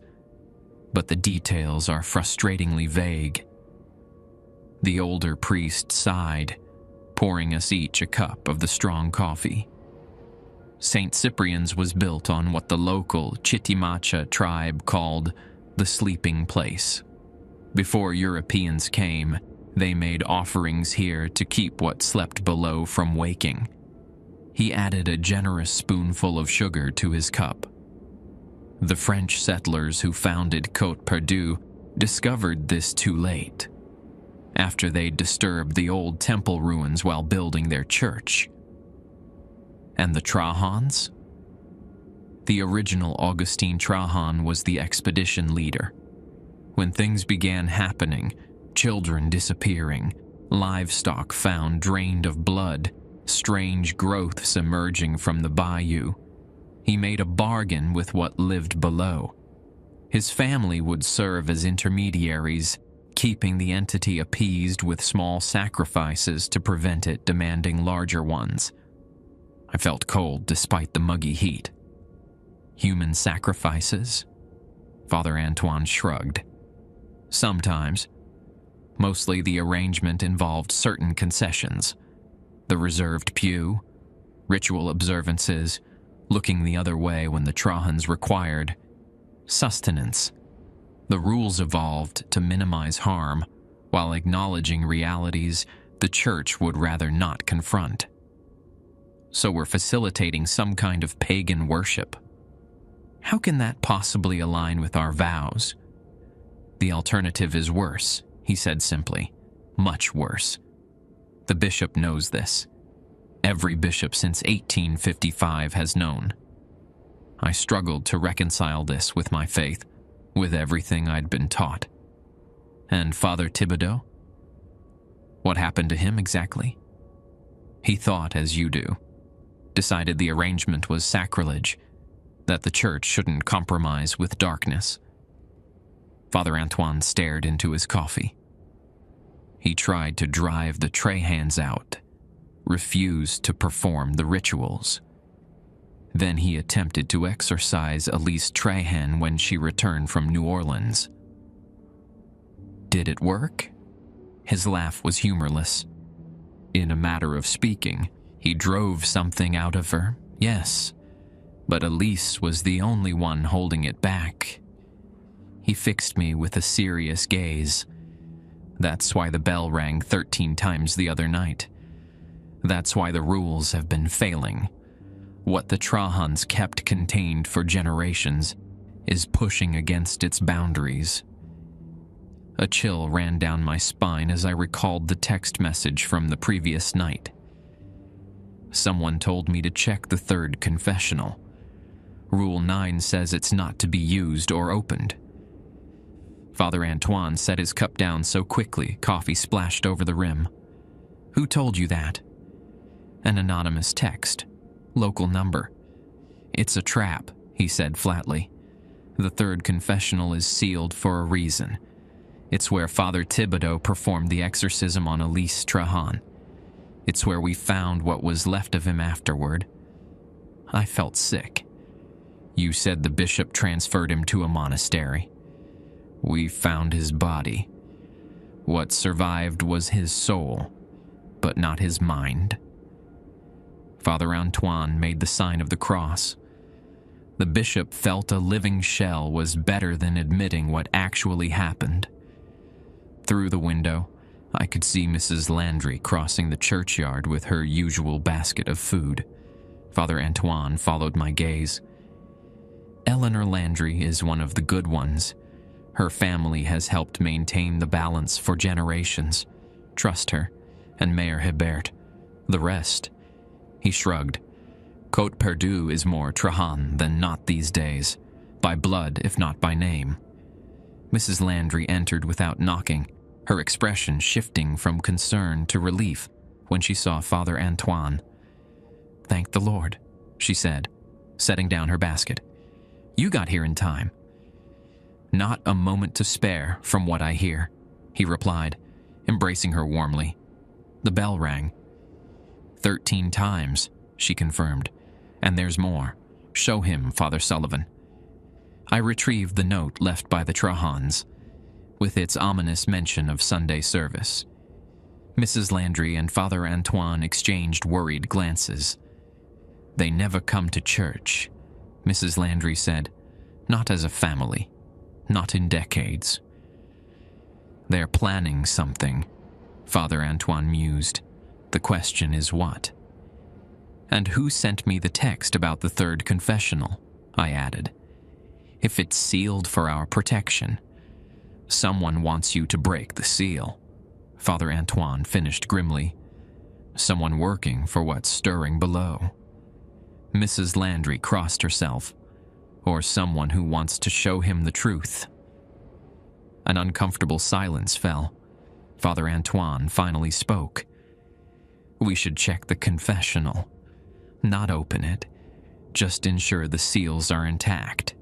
but the details are frustratingly vague." The older priest sighed, pouring us each a cup of the strong coffee. St. Cyprian's was built on what the local Chitimacha tribe called the sleeping place. Before Europeans came, they made offerings here to keep what slept below from waking. He added a generous spoonful of sugar to his cup. The French settlers who founded Côte Perdue discovered this too late, after they disturbed the old temple ruins while building their church. And the Trahans? The original Augustine Trahan was the expedition leader. When things began happening, children disappearing, livestock found drained of blood, strange growths emerging from the bayou, he made a bargain with what lived below. His family would serve as intermediaries, keeping the entity appeased with small sacrifices to prevent it demanding larger ones. I felt cold despite the muggy heat. "Human sacrifices?" Father Antoine shrugged. "Sometimes. Mostly the arrangement involved certain concessions. The reserved pew, ritual observances, looking the other way when the Trahans required sustenance. The rules evolved to minimize harm, while acknowledging realities the church would rather not confront. So we're facilitating some kind of pagan worship. How can that possibly align with our vows?" "The alternative is worse," he said simply. "Much worse. The bishop knows this. Every bishop since 1855 has known." I struggled to reconcile this with my faith, with everything I'd been taught. "And Father Thibodeau? What happened to him exactly?" He thought as you do. Decided the arrangement was sacrilege, that the church shouldn't compromise with darkness. Father Antoine stared into his coffee. He tried to drive the tray hands out, refused to perform the rituals. Then he attempted to exorcise Elise Trahan when she returned from New Orleans. Did it work? His laugh was humorless. In a matter of speaking, he drove something out of her, yes, but Elise was the only one holding it back. He fixed me with a serious gaze. That's why the bell rang 13 times the other night. That's why the rules have been failing. What the Trahans kept contained for generations is pushing against its boundaries. A chill ran down my spine as I recalled the text message from the previous night. Someone told me to check the third confessional. Rule 9 says it's not to be used or opened. Father Antoine set his cup down so quickly, coffee splashed over the rim. Who told you that? An anonymous text. Local number. It's a trap, he said flatly. The third confessional is sealed for a reason. It's where Father Thibodeau performed the exorcism on Elise Trahan. It's where we found what was left of him afterward. I felt sick. You said the bishop transferred him to a monastery. We found his body. What survived was his soul, but not his mind. Father Antoine made the sign of the cross. The bishop felt a living shell was better than admitting what actually happened. Through the window, I could see Mrs. Landry crossing the churchyard with her usual basket of food. Father Antoine followed my gaze. Eleanor Landry is one of the good ones. Her family has helped maintain the balance for generations. Trust her, and Mayor Hebert. The rest. He shrugged. Côte Perdue is more Trahan than not these days, by blood if not by name. Mrs. Landry entered without knocking, her expression shifting from concern to relief when she saw Father Antoine. Thank the Lord, she said, setting down her basket. You got here in time. Not a moment to spare, from what I hear, he replied, embracing her warmly. The bell rang. 13 times, she confirmed. And there's more. Show him, Father Sullivan. I retrieved the note left by the Trahans, with its ominous mention of Sunday service. Mrs. Landry and Father Antoine exchanged worried glances. They never come to church, Mrs. Landry said. Not as a family. Not in decades. They're planning something, Father Antoine mused. The question is what? And who sent me the text about the third confessional? I added. If it's sealed for our protection, someone wants you to break the seal. Father Antoine finished grimly. Someone working for what's stirring below. Mrs. Landry crossed herself. Or someone who wants to show him the truth. An uncomfortable silence fell. Father Antoine finally spoke. We should check the confessional. Not open it. Just ensure the seals are intact.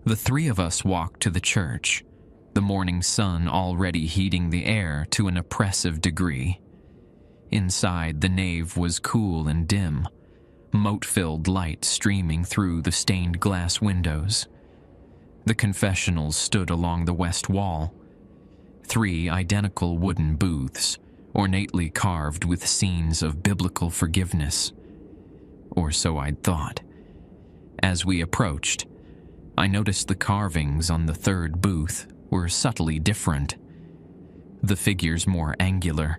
The three of us walked to the church, the morning sun already heating the air to an oppressive degree. Inside, the nave was cool and dim, mote-filled light streaming through the stained glass windows. The confessionals stood along the west wall. 3 identical wooden booths, ornately carved with scenes of biblical forgiveness. Or so I'd thought. As we approached, I noticed the carvings on the third booth were subtly different. The figures more angular,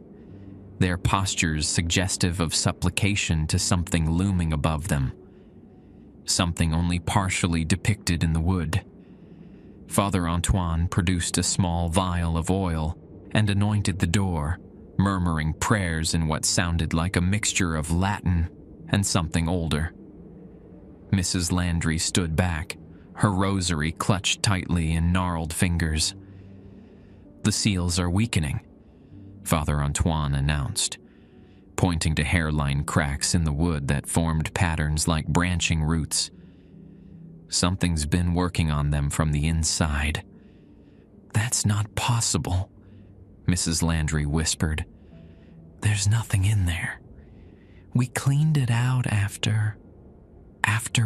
their postures suggestive of supplication to something looming above them. Something only partially depicted in the wood. Father Antoine produced a small vial of oil and anointed the door, murmuring prayers in what sounded like a mixture of Latin and something older. Mrs. Landry stood back, her rosary clutched tightly in gnarled fingers. The seals are weakening, Father Antoine announced. pointing to hairline cracks in the wood that formed patterns like branching roots. Something's been working on them from the inside. That's not possible, Mrs. Landry whispered. There's nothing in there. We cleaned it out after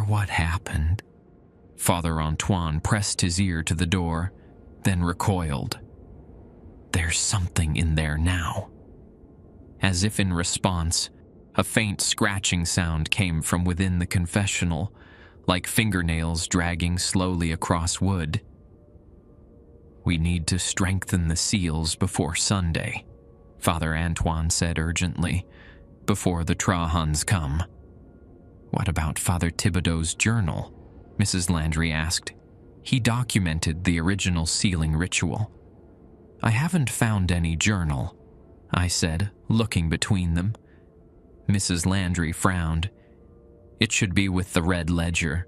what happened. Father Antoine pressed his ear to the door, then recoiled. There's something in there now. As if in response, a faint scratching sound came from within the confessional, like fingernails dragging slowly across wood. We need to strengthen the seals before Sunday, Father Antoine said urgently, before the Trahans come. What about Father Thibodeau's journal? Mrs. Landry asked. He documented the original sealing ritual. I haven't found any journal, I said, looking between them. Mrs. Landry frowned. It should be with the red ledger,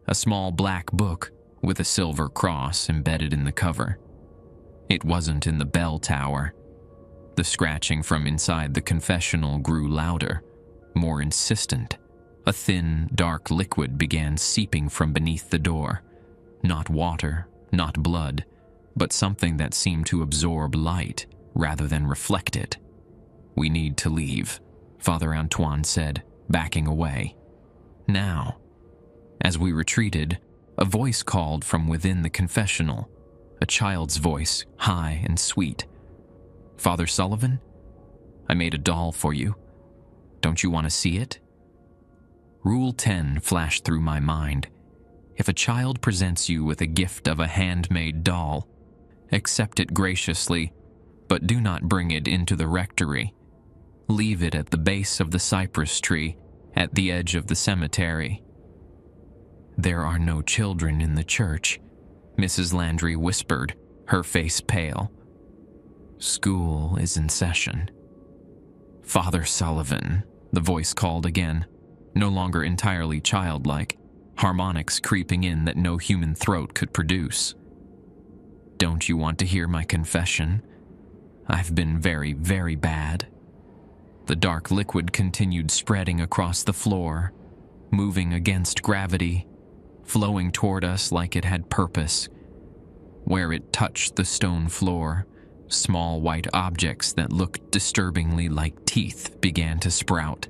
a small black book with a silver cross embedded in the cover. It wasn't in the bell tower. The scratching from inside the confessional grew louder, more insistent. A thin, dark liquid began seeping from beneath the door. Not water, not blood, but something that seemed to absorb light rather than reflect it. We need to leave, Father Antoine said, backing away. Now. As we retreated, a voice called from within the confessional, a child's voice, high and sweet. Father Sullivan? I made a doll for you. Don't you want to see it? Rule 10 flashed through my mind. If a child presents you with a gift of a handmade doll, accept it graciously, but do not bring it into the rectory. Leave it at the base of the cypress tree, at the edge of the cemetery. There are no children in the church, Mrs. Landry whispered, her face pale. School is in session. Father Sullivan, the voice called again, no longer entirely childlike, harmonics creeping in that no human throat could produce. Don't you want to hear my confession? I've been very, very bad. The dark liquid continued spreading across the floor, moving against gravity, flowing toward us like it had purpose. Where it touched the stone floor, small white objects that looked disturbingly like teeth began to sprout.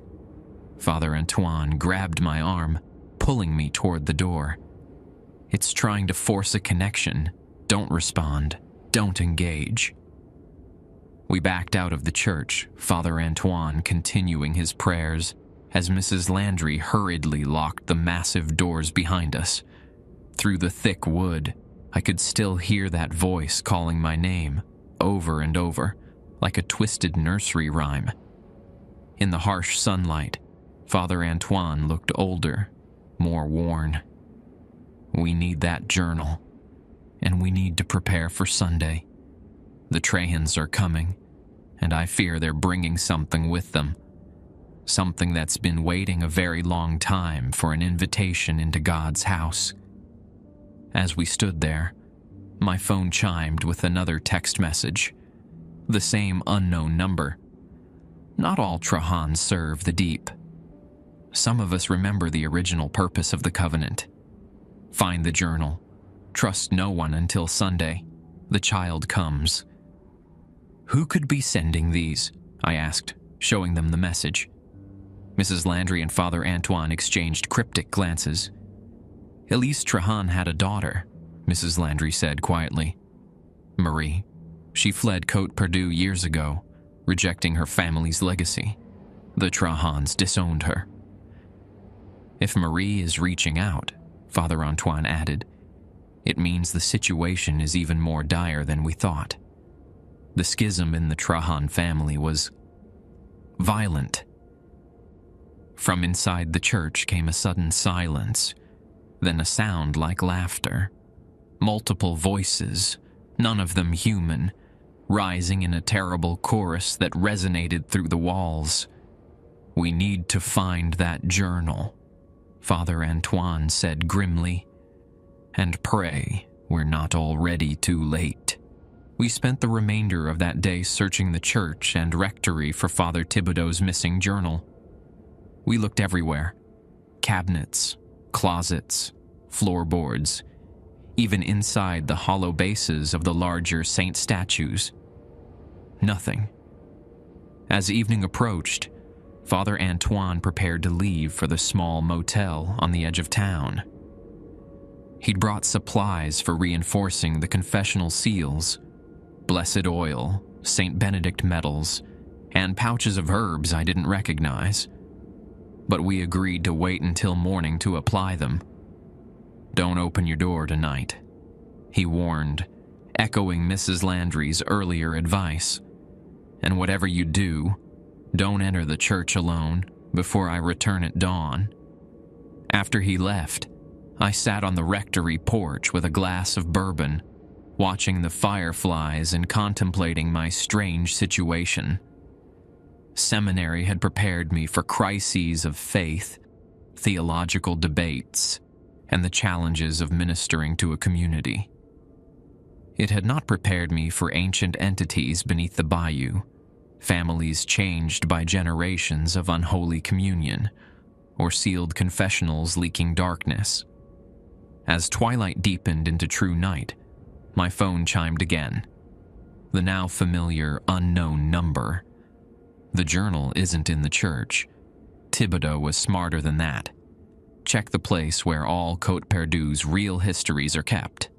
Father Antoine grabbed my arm, pulling me toward the door. It's trying to force a connection. Don't respond. Don't engage. We backed out of the church, Father Antoine continuing his prayers, as Mrs. Landry hurriedly locked the massive doors behind us. Through the thick wood, I could still hear that voice calling my name, over and over, like a twisted nursery rhyme. In the harsh sunlight, Father Antoine looked older, more worn. We need that journal, and we need to prepare for Sunday. The Trahans are coming, and I fear they're bringing something with them. Something that's been waiting a very long time for an invitation into God's house. As we stood there, my phone chimed with another text message. The same unknown number. Not all Trahans serve the deep. Some of us remember the original purpose of the covenant. Find the journal. Trust no one until Sunday. The child comes. Who could be sending these? I asked, showing them the message. Mrs. Landry and Father Antoine exchanged cryptic glances. Elise Trahan had a daughter, Mrs. Landry said quietly. Marie. She fled Côte Perdue years ago, rejecting her family's legacy. The Trahans disowned her. If Marie is reaching out, Father Antoine added, it means the situation is even more dire than we thought. The schism in the Trahan family was violent. From inside the church came a sudden silence, then a sound like laughter. Multiple voices, none of them human, rising in a terrible chorus that resonated through the walls. We need to find that journal, Father Antoine said grimly, and pray we're not already too late. We spent the remainder of that day searching the church and rectory for Father Thibodeau's missing journal. We looked everywhere: cabinets, closets, floorboards, even inside the hollow bases of the larger saint statues. Nothing. As evening approached, Father Antoine prepared to leave for the small motel on the edge of town. He'd brought supplies for reinforcing the confessional seals, blessed oil, St. Benedict medals, and pouches of herbs I didn't recognize. But we agreed to wait until morning to apply them. "Don't open your door tonight," he warned, echoing Mrs. Landry's earlier advice. "And whatever you do, don't enter the church alone before I return at dawn." After he left, I sat on the rectory porch with a glass of bourbon, watching the fireflies and contemplating my strange situation. Seminary had prepared me for crises of faith, theological debates, and the challenges of ministering to a community. It had not prepared me for ancient entities beneath the bayou, families changed by generations of unholy communion, or sealed confessionals leaking darkness. As twilight deepened into true night, my phone chimed again. The now familiar unknown number. The journal isn't in the church. Thibodeau was smarter than that. Check the place where all Côte Perdue's real histories are kept.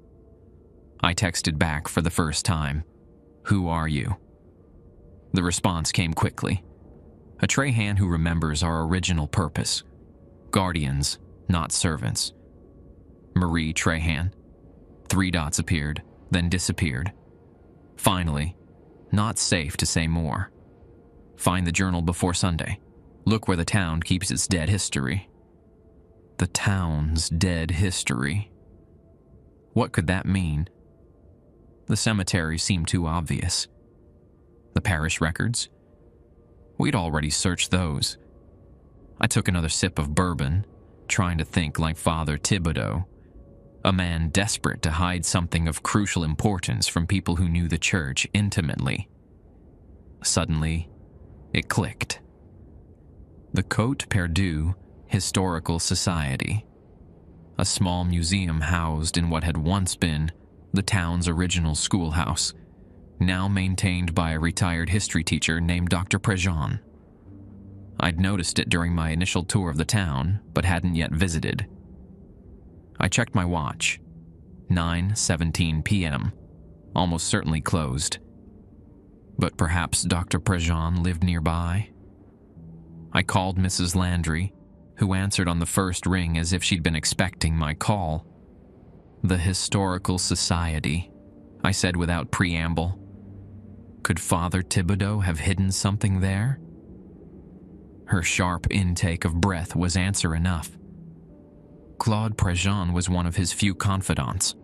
I texted back for the first time. "Who are you?" The response came quickly. A Trahan who remembers our original purpose. Guardians, not servants. Marie Trahan. 3 dots appeared, then disappeared. Finally, not safe to say more. Find the journal before Sunday. Look where the town keeps its dead history. The town's dead history. What could that mean? The cemetery seemed too obvious. The parish records? We'd already searched those. I took another sip of bourbon, trying to think like Father Thibodeau, a man desperate to hide something of crucial importance from people who knew the church intimately. Suddenly, it clicked. The Côte Perdue Historical Society, a small museum housed in what had once been the town's original schoolhouse, now maintained by a retired history teacher named Dr. Prejean. I'd noticed it during my initial tour of the town, but hadn't yet visited. I checked my watch. 9:17 p.m., almost certainly closed. But perhaps Dr. Prejean lived nearby? I called Mrs. Landry, who answered on the first ring as if she'd been expecting my call. "The Historical Society," I said without preamble. Could Father Thibodeau have hidden something there? Her sharp intake of breath was answer enough. Claude Prejean was one of his few confidants,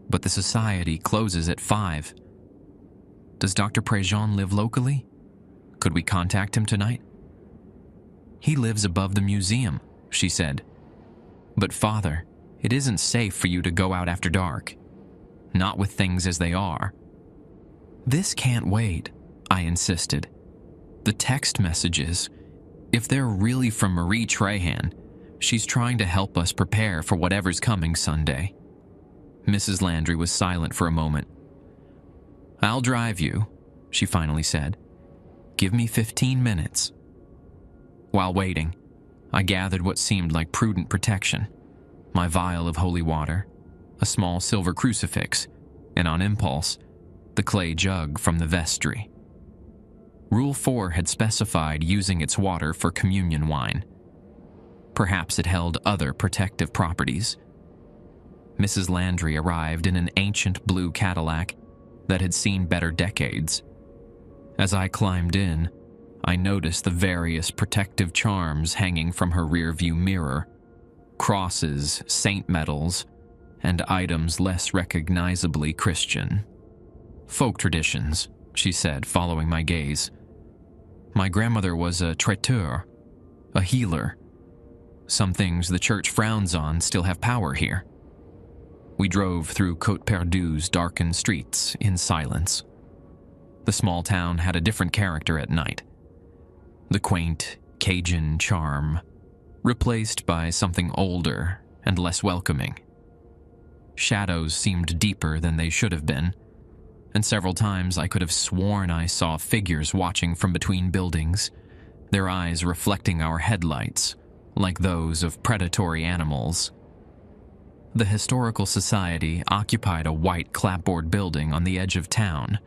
but the society closes at 5. Does Dr. Prejean live locally? Could we contact him tonight? "He lives above the museum," she said. "But Father, it isn't safe for you to go out after dark. Not with things as they are." "This can't wait," I insisted. "The text messages, if they're really from Marie Trahan, she's trying to help us prepare for whatever's coming Sunday." Mrs. Landry was silent for a moment. "I'll drive you," she finally said. "Give me 15 minutes. While waiting, I gathered what seemed like prudent protection: my vial of holy water, a small silver crucifix, and on impulse, the clay jug from the vestry. Rule 4 had specified using its water for communion wine. Perhaps it held other protective properties. Mrs. Landry arrived in an ancient blue Cadillac that had seen better decades. As I climbed in, I noticed the various protective charms hanging from her rearview mirror: crosses, saint medals, and items less recognizably Christian. "Folk traditions," she said, following my gaze. "My grandmother was a traiteur, a healer. Some things the church frowns on still have power here." We drove through Côte Perdue's darkened streets in silence. The small town had a different character at night. The quaint, Cajun charm, replaced by something older and less welcoming. Shadows seemed deeper than they should have been, and several times I could have sworn I saw figures watching from between buildings, their eyes reflecting our headlights, like those of predatory animals. The Historical Society occupied a white clapboard building on the edge of town,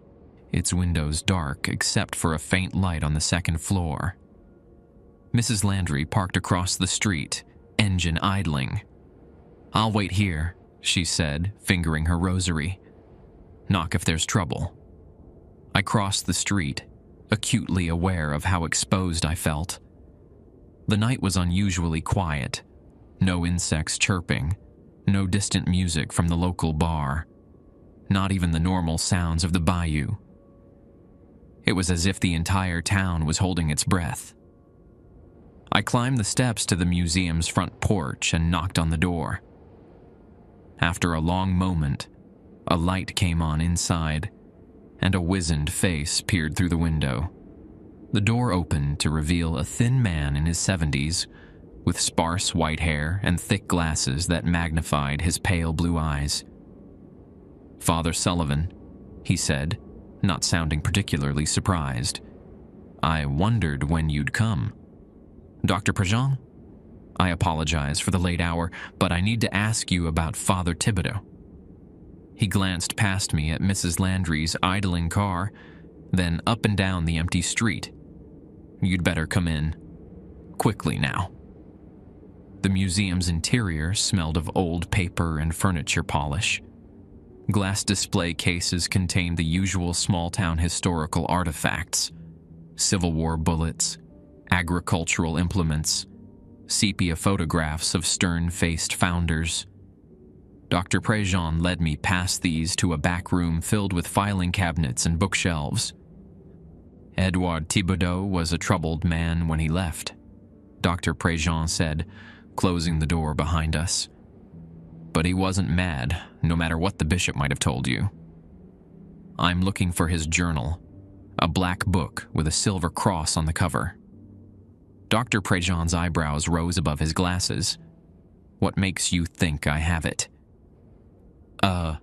its windows dark except for a faint light on the second floor. Mrs. Landry parked across the street, engine idling. "I'll wait here," she said, fingering her rosary. "Knock if there's trouble." I crossed the street, acutely aware of how exposed I felt. The night was unusually quiet. No insects chirping, no distant music from the local bar, not even the normal sounds of the bayou. It was as if the entire town was holding its breath. I climbed the steps to the museum's front porch and knocked on the door. After a long moment, a light came on inside, and a wizened face peered through the window. The door opened to reveal a thin man in his 70s, with sparse white hair and thick glasses that magnified his pale blue eyes. "Father Sullivan," he said, not sounding particularly surprised. "I wondered when you'd come." "Dr. Prejean? I apologize for the late hour, but I need to ask you about Father Thibodeau." He glanced past me at Mrs. Landry's idling car, then up and down the empty street. "You'd better come in. Quickly now." The museum's interior smelled of old paper and furniture polish. Glass display cases contained the usual small-town historical artifacts: Civil War bullets, agricultural implements, sepia photographs of stern-faced founders. Dr. Prejean led me past these to a back room filled with filing cabinets and bookshelves. "Edouard Thibodeau was a troubled man when he left," Dr. Prejean said, closing the door behind us. "But he wasn't mad, no matter what the bishop might have told you. I'm looking for his journal, a black book with a silver cross on the cover." Dr. Prejean's eyebrows rose above his glasses. "What makes you think I have it?" "A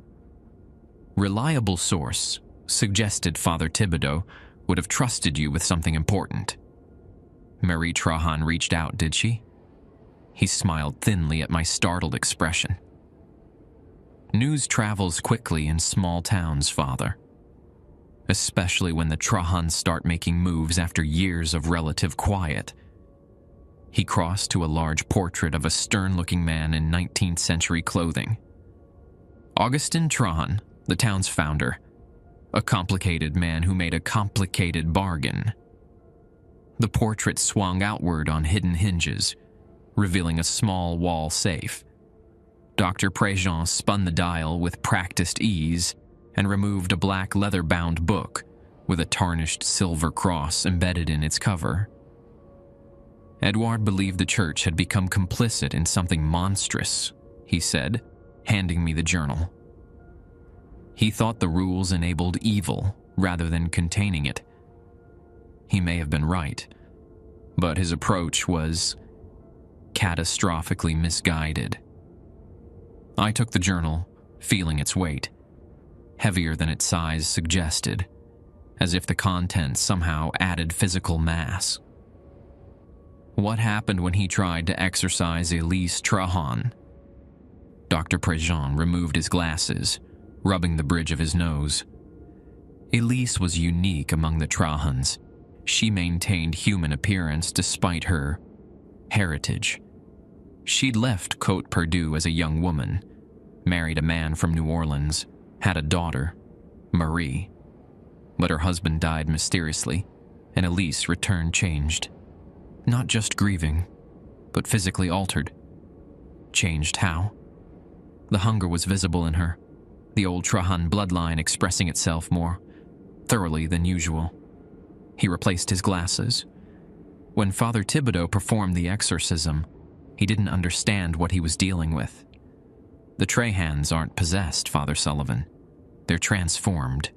reliable source suggested Father Thibodeau would have trusted you with something important." "Marie Trahan reached out, did she?" He smiled thinly at my startled expression. "News travels quickly in small towns, Father. Especially when the Trahans start making moves after years of relative quiet." He crossed to a large portrait of a stern-looking man in 19th century clothing. "Augustin Trahan, the town's founder. A complicated man who made a complicated bargain." The portrait swung outward on hidden hinges, revealing a small wall safe. Dr. Prejean spun the dial with practiced ease and removed a black leather-bound book with a tarnished silver cross embedded in its cover. "Edouard believed the church had become complicit in something monstrous," he said, handing me the journal. "He thought the rules enabled evil rather than containing it. He may have been right, but his approach was catastrophically misguided." I took the journal, feeling its weight, heavier than its size suggested, as if the contents somehow added physical mass. "What happened when he tried to exorcise Elise Trahan?" Dr. Prejean removed his glasses, rubbing the bridge of his nose. "Elise was unique among the Trahans. She maintained human appearance despite her heritage. She'd left Côte Perdue as a young woman, married a man from New Orleans, had a daughter, Marie. But her husband died mysteriously, and Elise returned changed. Not just grieving, but physically altered." "Changed how?" "The hunger was visible in her, the old Trahan bloodline expressing itself more thoroughly than usual." He replaced his glasses. "When Father Thibodeau performed the exorcism, he didn't understand what he was dealing with. The Trahans aren't possessed, Father Sullivan. They're transformed.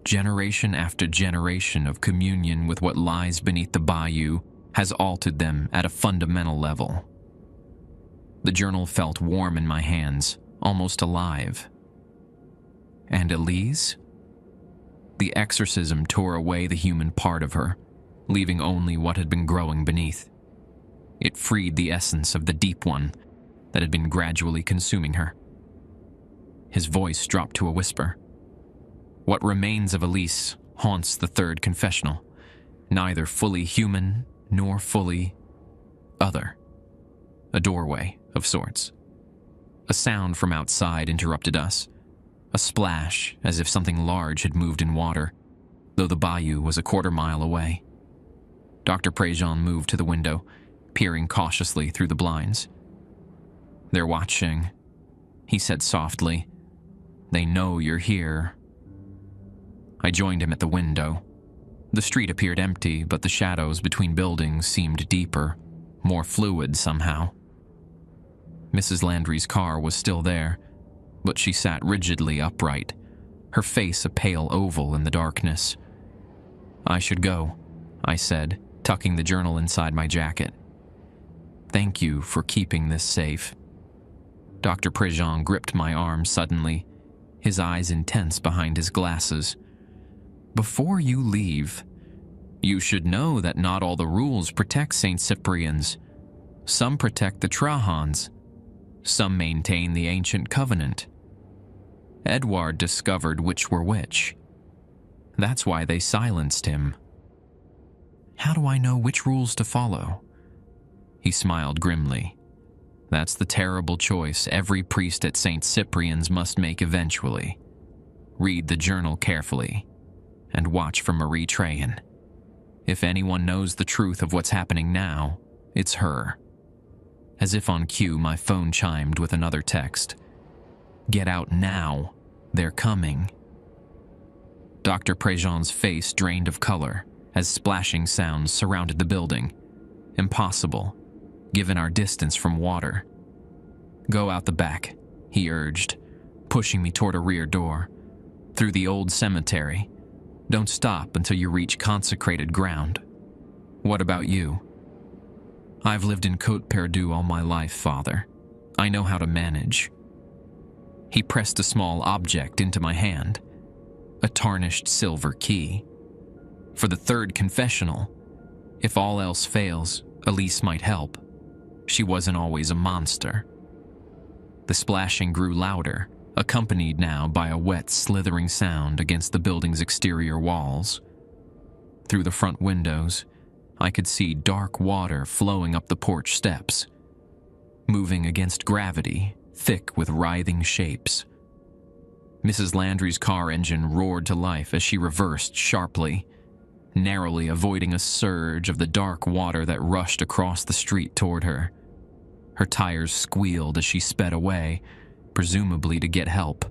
Generation after generation of communion with what lies beneath the bayou has altered them at a fundamental level. The journal felt warm in my hands, almost alive. And Elise? The exorcism tore away the human part of her, leaving only what had been growing beneath. It freed the essence of the deep one that had been gradually consuming her. His voice dropped to a whisper. What remains of Elise haunts the third confessional, neither fully human nor fully other. A doorway of sorts. A sound from outside interrupted us. A splash, as if something large had moved in water, though the bayou was a quarter-mile away. Dr. Prejean moved to the window, peering cautiously through the blinds. "They're watching," he said softly. "They know you're here." I joined him at the window. The street appeared empty, but the shadows between buildings seemed deeper, more fluid somehow. Mrs. Landry's car was still there, but she sat rigidly upright, her face a pale oval in the darkness. "I should go," I said, tucking the journal inside my jacket. "Thank you for keeping this safe." Dr. Prejean gripped my arm suddenly, his eyes intense behind his glasses. "Before you leave, you should know that not all the rules protect St. Cyprian's. Some protect the Trahans. Some maintain the ancient covenant. Edward discovered which were which. That's why they silenced him." "How do I know which rules to follow?" He smiled grimly. "That's the terrible choice every priest at St. Cyprian's must make eventually. Read the journal carefully, and watch for Marie Trahan. If anyone knows the truth of what's happening now, it's her." As if on cue, my phone chimed with another text. "Get out now. They're coming." Dr. Prejean's face drained of color as splashing sounds surrounded the building. Impossible, given our distance from water. "Go out the back," he urged, pushing me toward a rear door. "Through the old cemetery. Don't stop until you reach consecrated ground." "What about you?" "I've lived in Côte Perdue all my life, Father. I know how to manage." He pressed a small object into my hand, a tarnished silver key. "For the third confessional. If all else fails, Elise might help. She wasn't always a monster." The splashing grew louder, accompanied now by a wet, slithering sound against the building's exterior walls. Through the front windows, I could see dark water flowing up the porch steps, moving against gravity, thick with writhing shapes. Mrs. Landry's car engine roared to life as she reversed sharply, narrowly avoiding a surge of the dark water that rushed across the street toward her. Her tires squealed as she sped away, presumably to get help.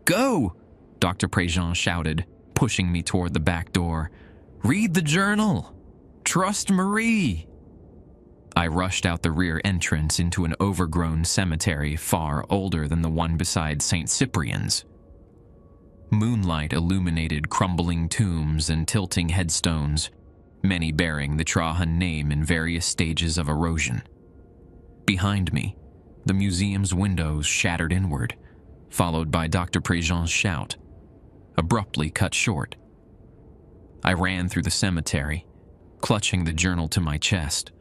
"Go!" Dr. Prejean shouted, pushing me toward the back door. "Read the journal! Trust Marie!" I rushed out the rear entrance into an overgrown cemetery far older than the one beside St. Cyprian's. Moonlight illuminated crumbling tombs and tilting headstones, many bearing the Trahan name in various stages of erosion. Behind me, the museum's windows shattered inward, followed by Dr. Prejean's shout, abruptly cut short. I ran through the cemetery, clutching the journal to my chest,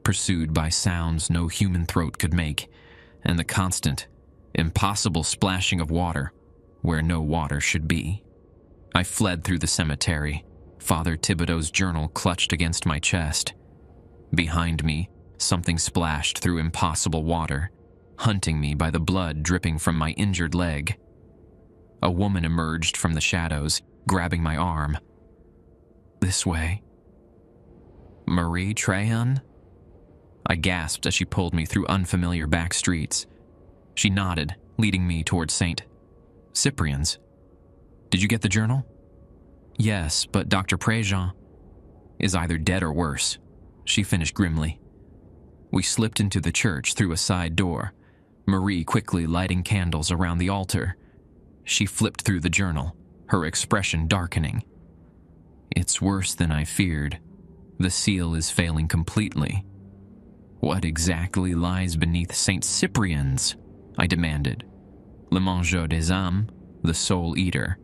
pursued by sounds no human throat could make, and the constant, impossible splashing of water where no water should be. I fled through the cemetery, Father Thibodeau's journal clutched against my chest. Behind me, something splashed through impossible water, hunting me by the blood dripping from my injured leg. A woman emerged from the shadows, grabbing my arm. "This way." "Marie Trahan?" I gasped as she pulled me through unfamiliar back streets. She nodded, leading me toward St. Cyprian's. "Did you get the journal?" "Yes, but Dr. Prejean is either dead or worse," she finished grimly. We slipped into the church through a side door, Marie quickly lighting candles around the altar. She flipped through the journal, her expression darkening. It's worse than I feared. The seal is failing completely. What exactly lies beneath Saint Cyprian's? I demanded. Le mangeur des âmes, the soul eater.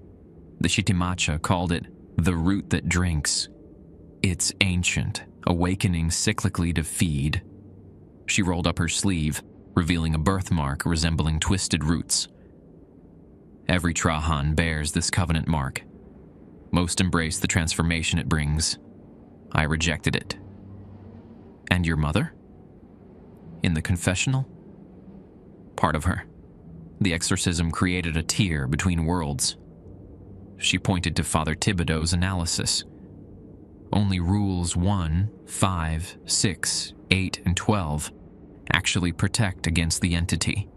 The Chitimacha called it the root that drinks. It's ancient, awakening cyclically to feed. She rolled up her sleeve, revealing a birthmark resembling twisted roots. Every Trahan bears this covenant mark. Most embrace the transformation it brings. I rejected it. And your mother? In the confessional? Part of her. The exorcism created a tear between worlds. She pointed to Father Thibodeau's analysis. Only rules 1, 5, 6, 8, and 12 actually protect against the entity.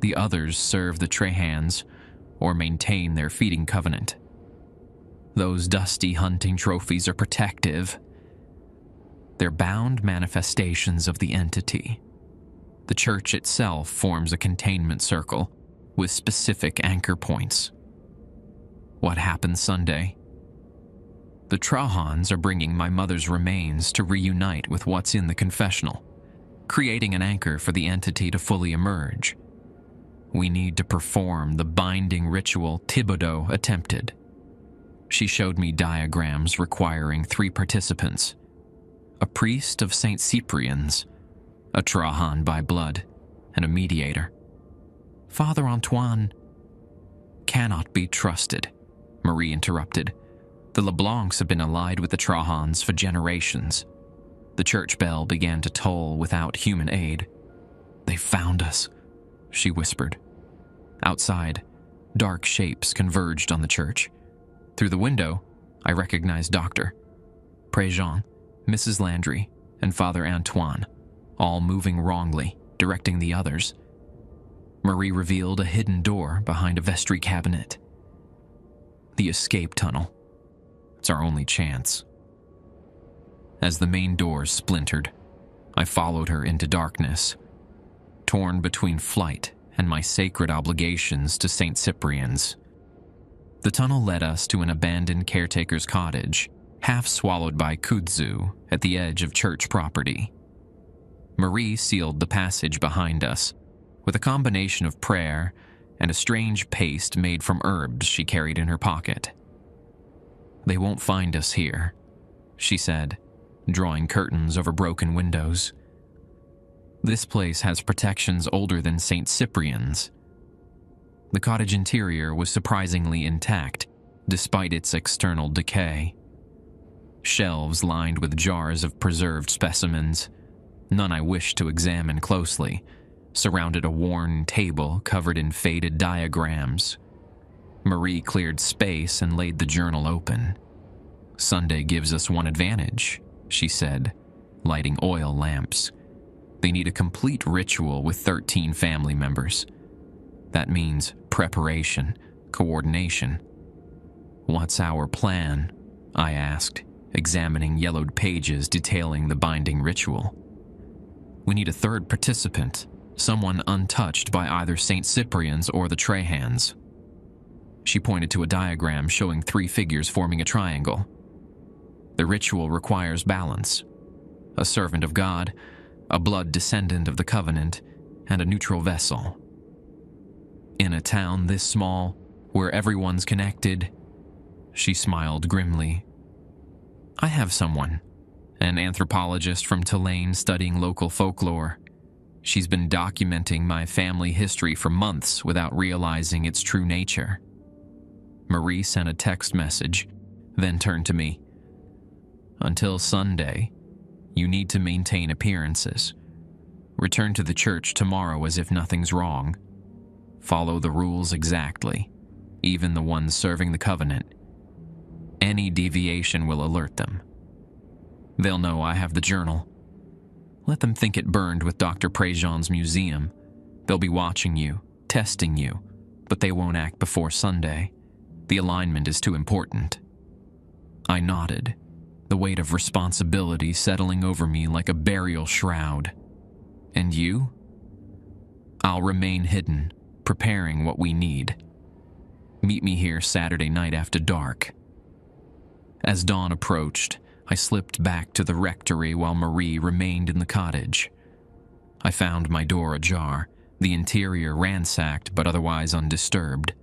The others serve the Trahans or maintain their feeding covenant. Those dusty hunting trophies are protective. They're bound manifestations of the entity. The church itself forms a containment circle with specific anchor points. What happened Sunday? The Trahans are bringing my mother's remains to reunite with what's in the confessional, creating an anchor for the entity to fully emerge. We need to perform the binding ritual Thibodeau attempted. She showed me diagrams requiring 3 participants: a priest of St. Cyprian's, a Trahan by blood, and a mediator. Father Antoine cannot be trusted, Marie interrupted. The LeBlancs have been allied with the Trahans for generations. The church bell began to toll without human aid. They found us, she whispered. Outside, dark shapes converged on the church. Through the window, I recognized Dr. Préjean, Mrs. Landry, and Father Antoine, all moving wrongly, directing the others. Marie revealed a hidden door behind a vestry cabinet. The escape tunnel. It's our only chance. As the main doors splintered, I followed her into darkness, torn between flight and my sacred obligations to St. Cyprian's. The tunnel led us to an abandoned caretaker's cottage, half swallowed by kudzu at the edge of church property. Marie sealed the passage behind us with a combination of prayer and a strange paste made from herbs she carried in her pocket. They won't find us here, she said, drawing curtains over broken windows. This place has protections older than St. Cyprian's. The cottage interior was surprisingly intact, despite its external decay. Shelves lined with jars of preserved specimens, none I wished to examine closely, surrounded a worn table covered in faded diagrams. Marie cleared space and laid the journal open. Sunday gives us one advantage, she said, lighting oil lamps. They need a complete ritual with 13 family members. That means preparation, coordination. What's our plan? I asked, examining yellowed pages detailing the binding ritual. We need a third participant, someone untouched by either St. Cyprian's or the Trahans. She pointed to a diagram showing 3 figures forming a triangle. The ritual requires balance: a servant of God, a blood descendant of the covenant, and a neutral vessel. In a town this small, where everyone's connected, she smiled grimly. I have someone, an anthropologist from Tulane studying local folklore. She's been documenting my family history for months without realizing its true nature. Marie sent a text message, then turned to me. Until Sunday, you need to maintain appearances. Return to the church tomorrow as if nothing's wrong. Follow the rules exactly, even the ones serving the covenant. Any deviation will alert them. They'll know I have the journal. Let them think it burned with Dr. Préjean's museum. They'll be watching you, testing you, but they won't act before Sunday. The alignment is too important. I nodded, the weight of responsibility settling over me like a burial shroud. And you? I'll remain hidden, preparing what we need. Meet me here Saturday night after dark." As dawn approached, I slipped back to the rectory while Marie remained in the cottage. I found my door ajar, the interior ransacked but otherwise undisturbed.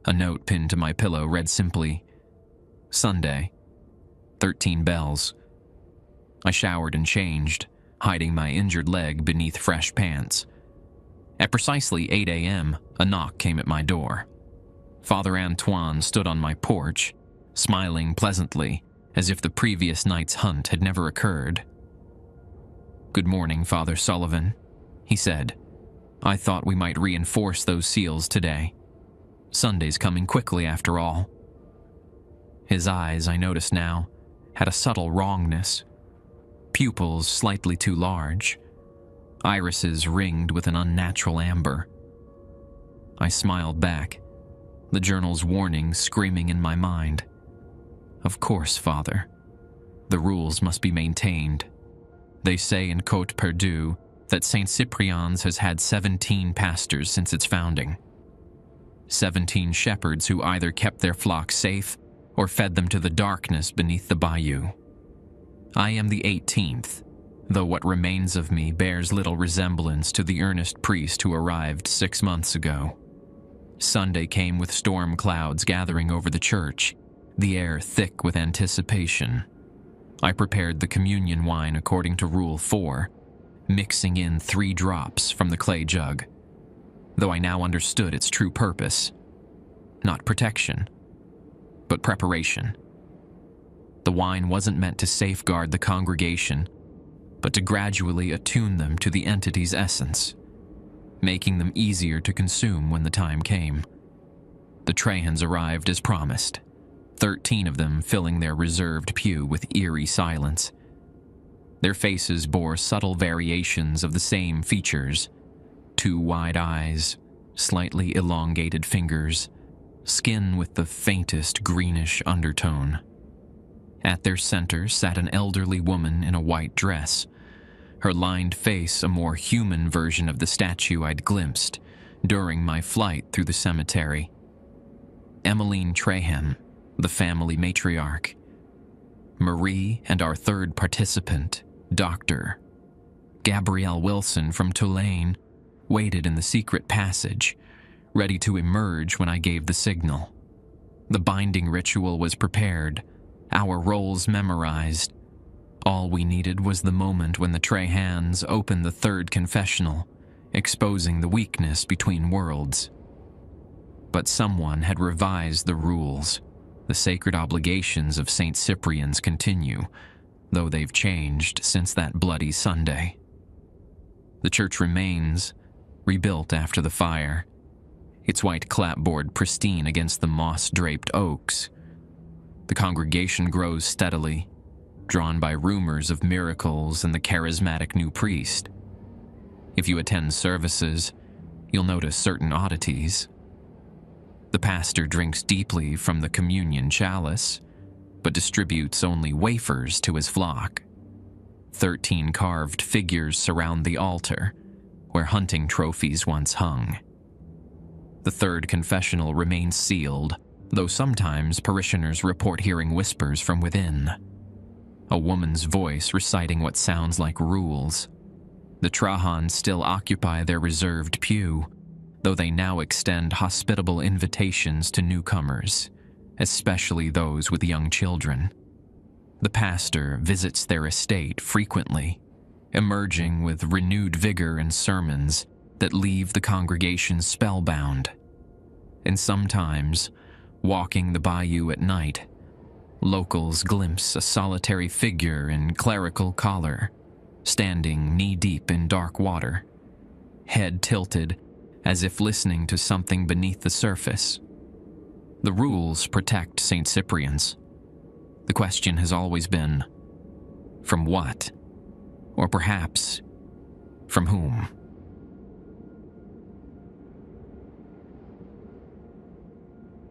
A note pinned to my pillow read simply, "Sunday, 13 bells." I showered and changed, hiding my injured leg beneath fresh pants. At precisely 8 a.m., a knock came at my door. Father Antoine stood on my porch, smiling pleasantly, as if the previous night's hunt had never occurred. "Good morning, Father Sullivan," he said. "I thought we might reinforce those seals today. Sunday's coming quickly after all." His eyes, I noticed now, had a subtle wrongness. Pupils slightly too large, irises ringed with an unnatural amber. I smiled back, the journal's warning screaming in my mind. "Of course, Father. The rules must be maintained. They say in Côte Perdue that St. Cyprian's has had 17 pastors since its founding. 17 shepherds who either kept their flock safe or fed them to the darkness beneath the bayou. I am the 18th, though what remains of me bears little resemblance to the earnest priest who arrived 6 months ago. Sunday came with storm clouds gathering over the church, the air thick with anticipation. I prepared the communion wine according to Rule 4, mixing in 3 drops from the clay jug, though I now understood its true purpose. Not protection, but preparation. The wine wasn't meant to safeguard the congregation, but to gradually attune them to the entity's essence, making them easier to consume when the time came. The Trahans arrived as promised, 13 of them filling their reserved pew with eerie silence. Their faces bore subtle variations of the same features: 2 wide eyes, slightly elongated fingers, skin with the faintest greenish undertone. At their center sat an elderly woman in a white dress, her lined face a more human version of the statue I'd glimpsed during my flight through the cemetery. Emmeline Trahan, the family matriarch. Marie and our third participant, Dr. Gabrielle Wilson from Tulane, waited in the secret passage, ready to emerge when I gave the signal. The binding ritual was prepared, our roles memorized. All we needed was the moment when the Trahans opened the third confessional, exposing the weakness between worlds. But someone had revised the rules. The sacred obligations of St. Cyprian's continue, though they've changed since that bloody Sunday. The church remains, rebuilt after the fire, its white clapboard pristine against the moss-draped oaks. The congregation grows steadily, drawn by rumors of miracles and the charismatic new priest. If you attend services, you'll notice certain oddities. The pastor drinks deeply from the communion chalice, but distributes only wafers to his flock. 13 carved figures surround the altar, where hunting trophies once hung. The third confessional remains sealed, though sometimes parishioners report hearing whispers from within. A woman's voice reciting what sounds like rules. The Trahans still occupy their reserved pew, though they now extend hospitable invitations to newcomers, especially those with young children. The pastor visits their estate frequently, emerging with renewed vigor and sermons that leave the congregation spellbound. And sometimes, walking the bayou at night, locals glimpse a solitary figure in clerical collar, standing knee-deep in dark water, head tilted as if listening to something beneath the surface. The rules protect St. Cyprian's. The question has always been, from what? Or perhaps, from whom?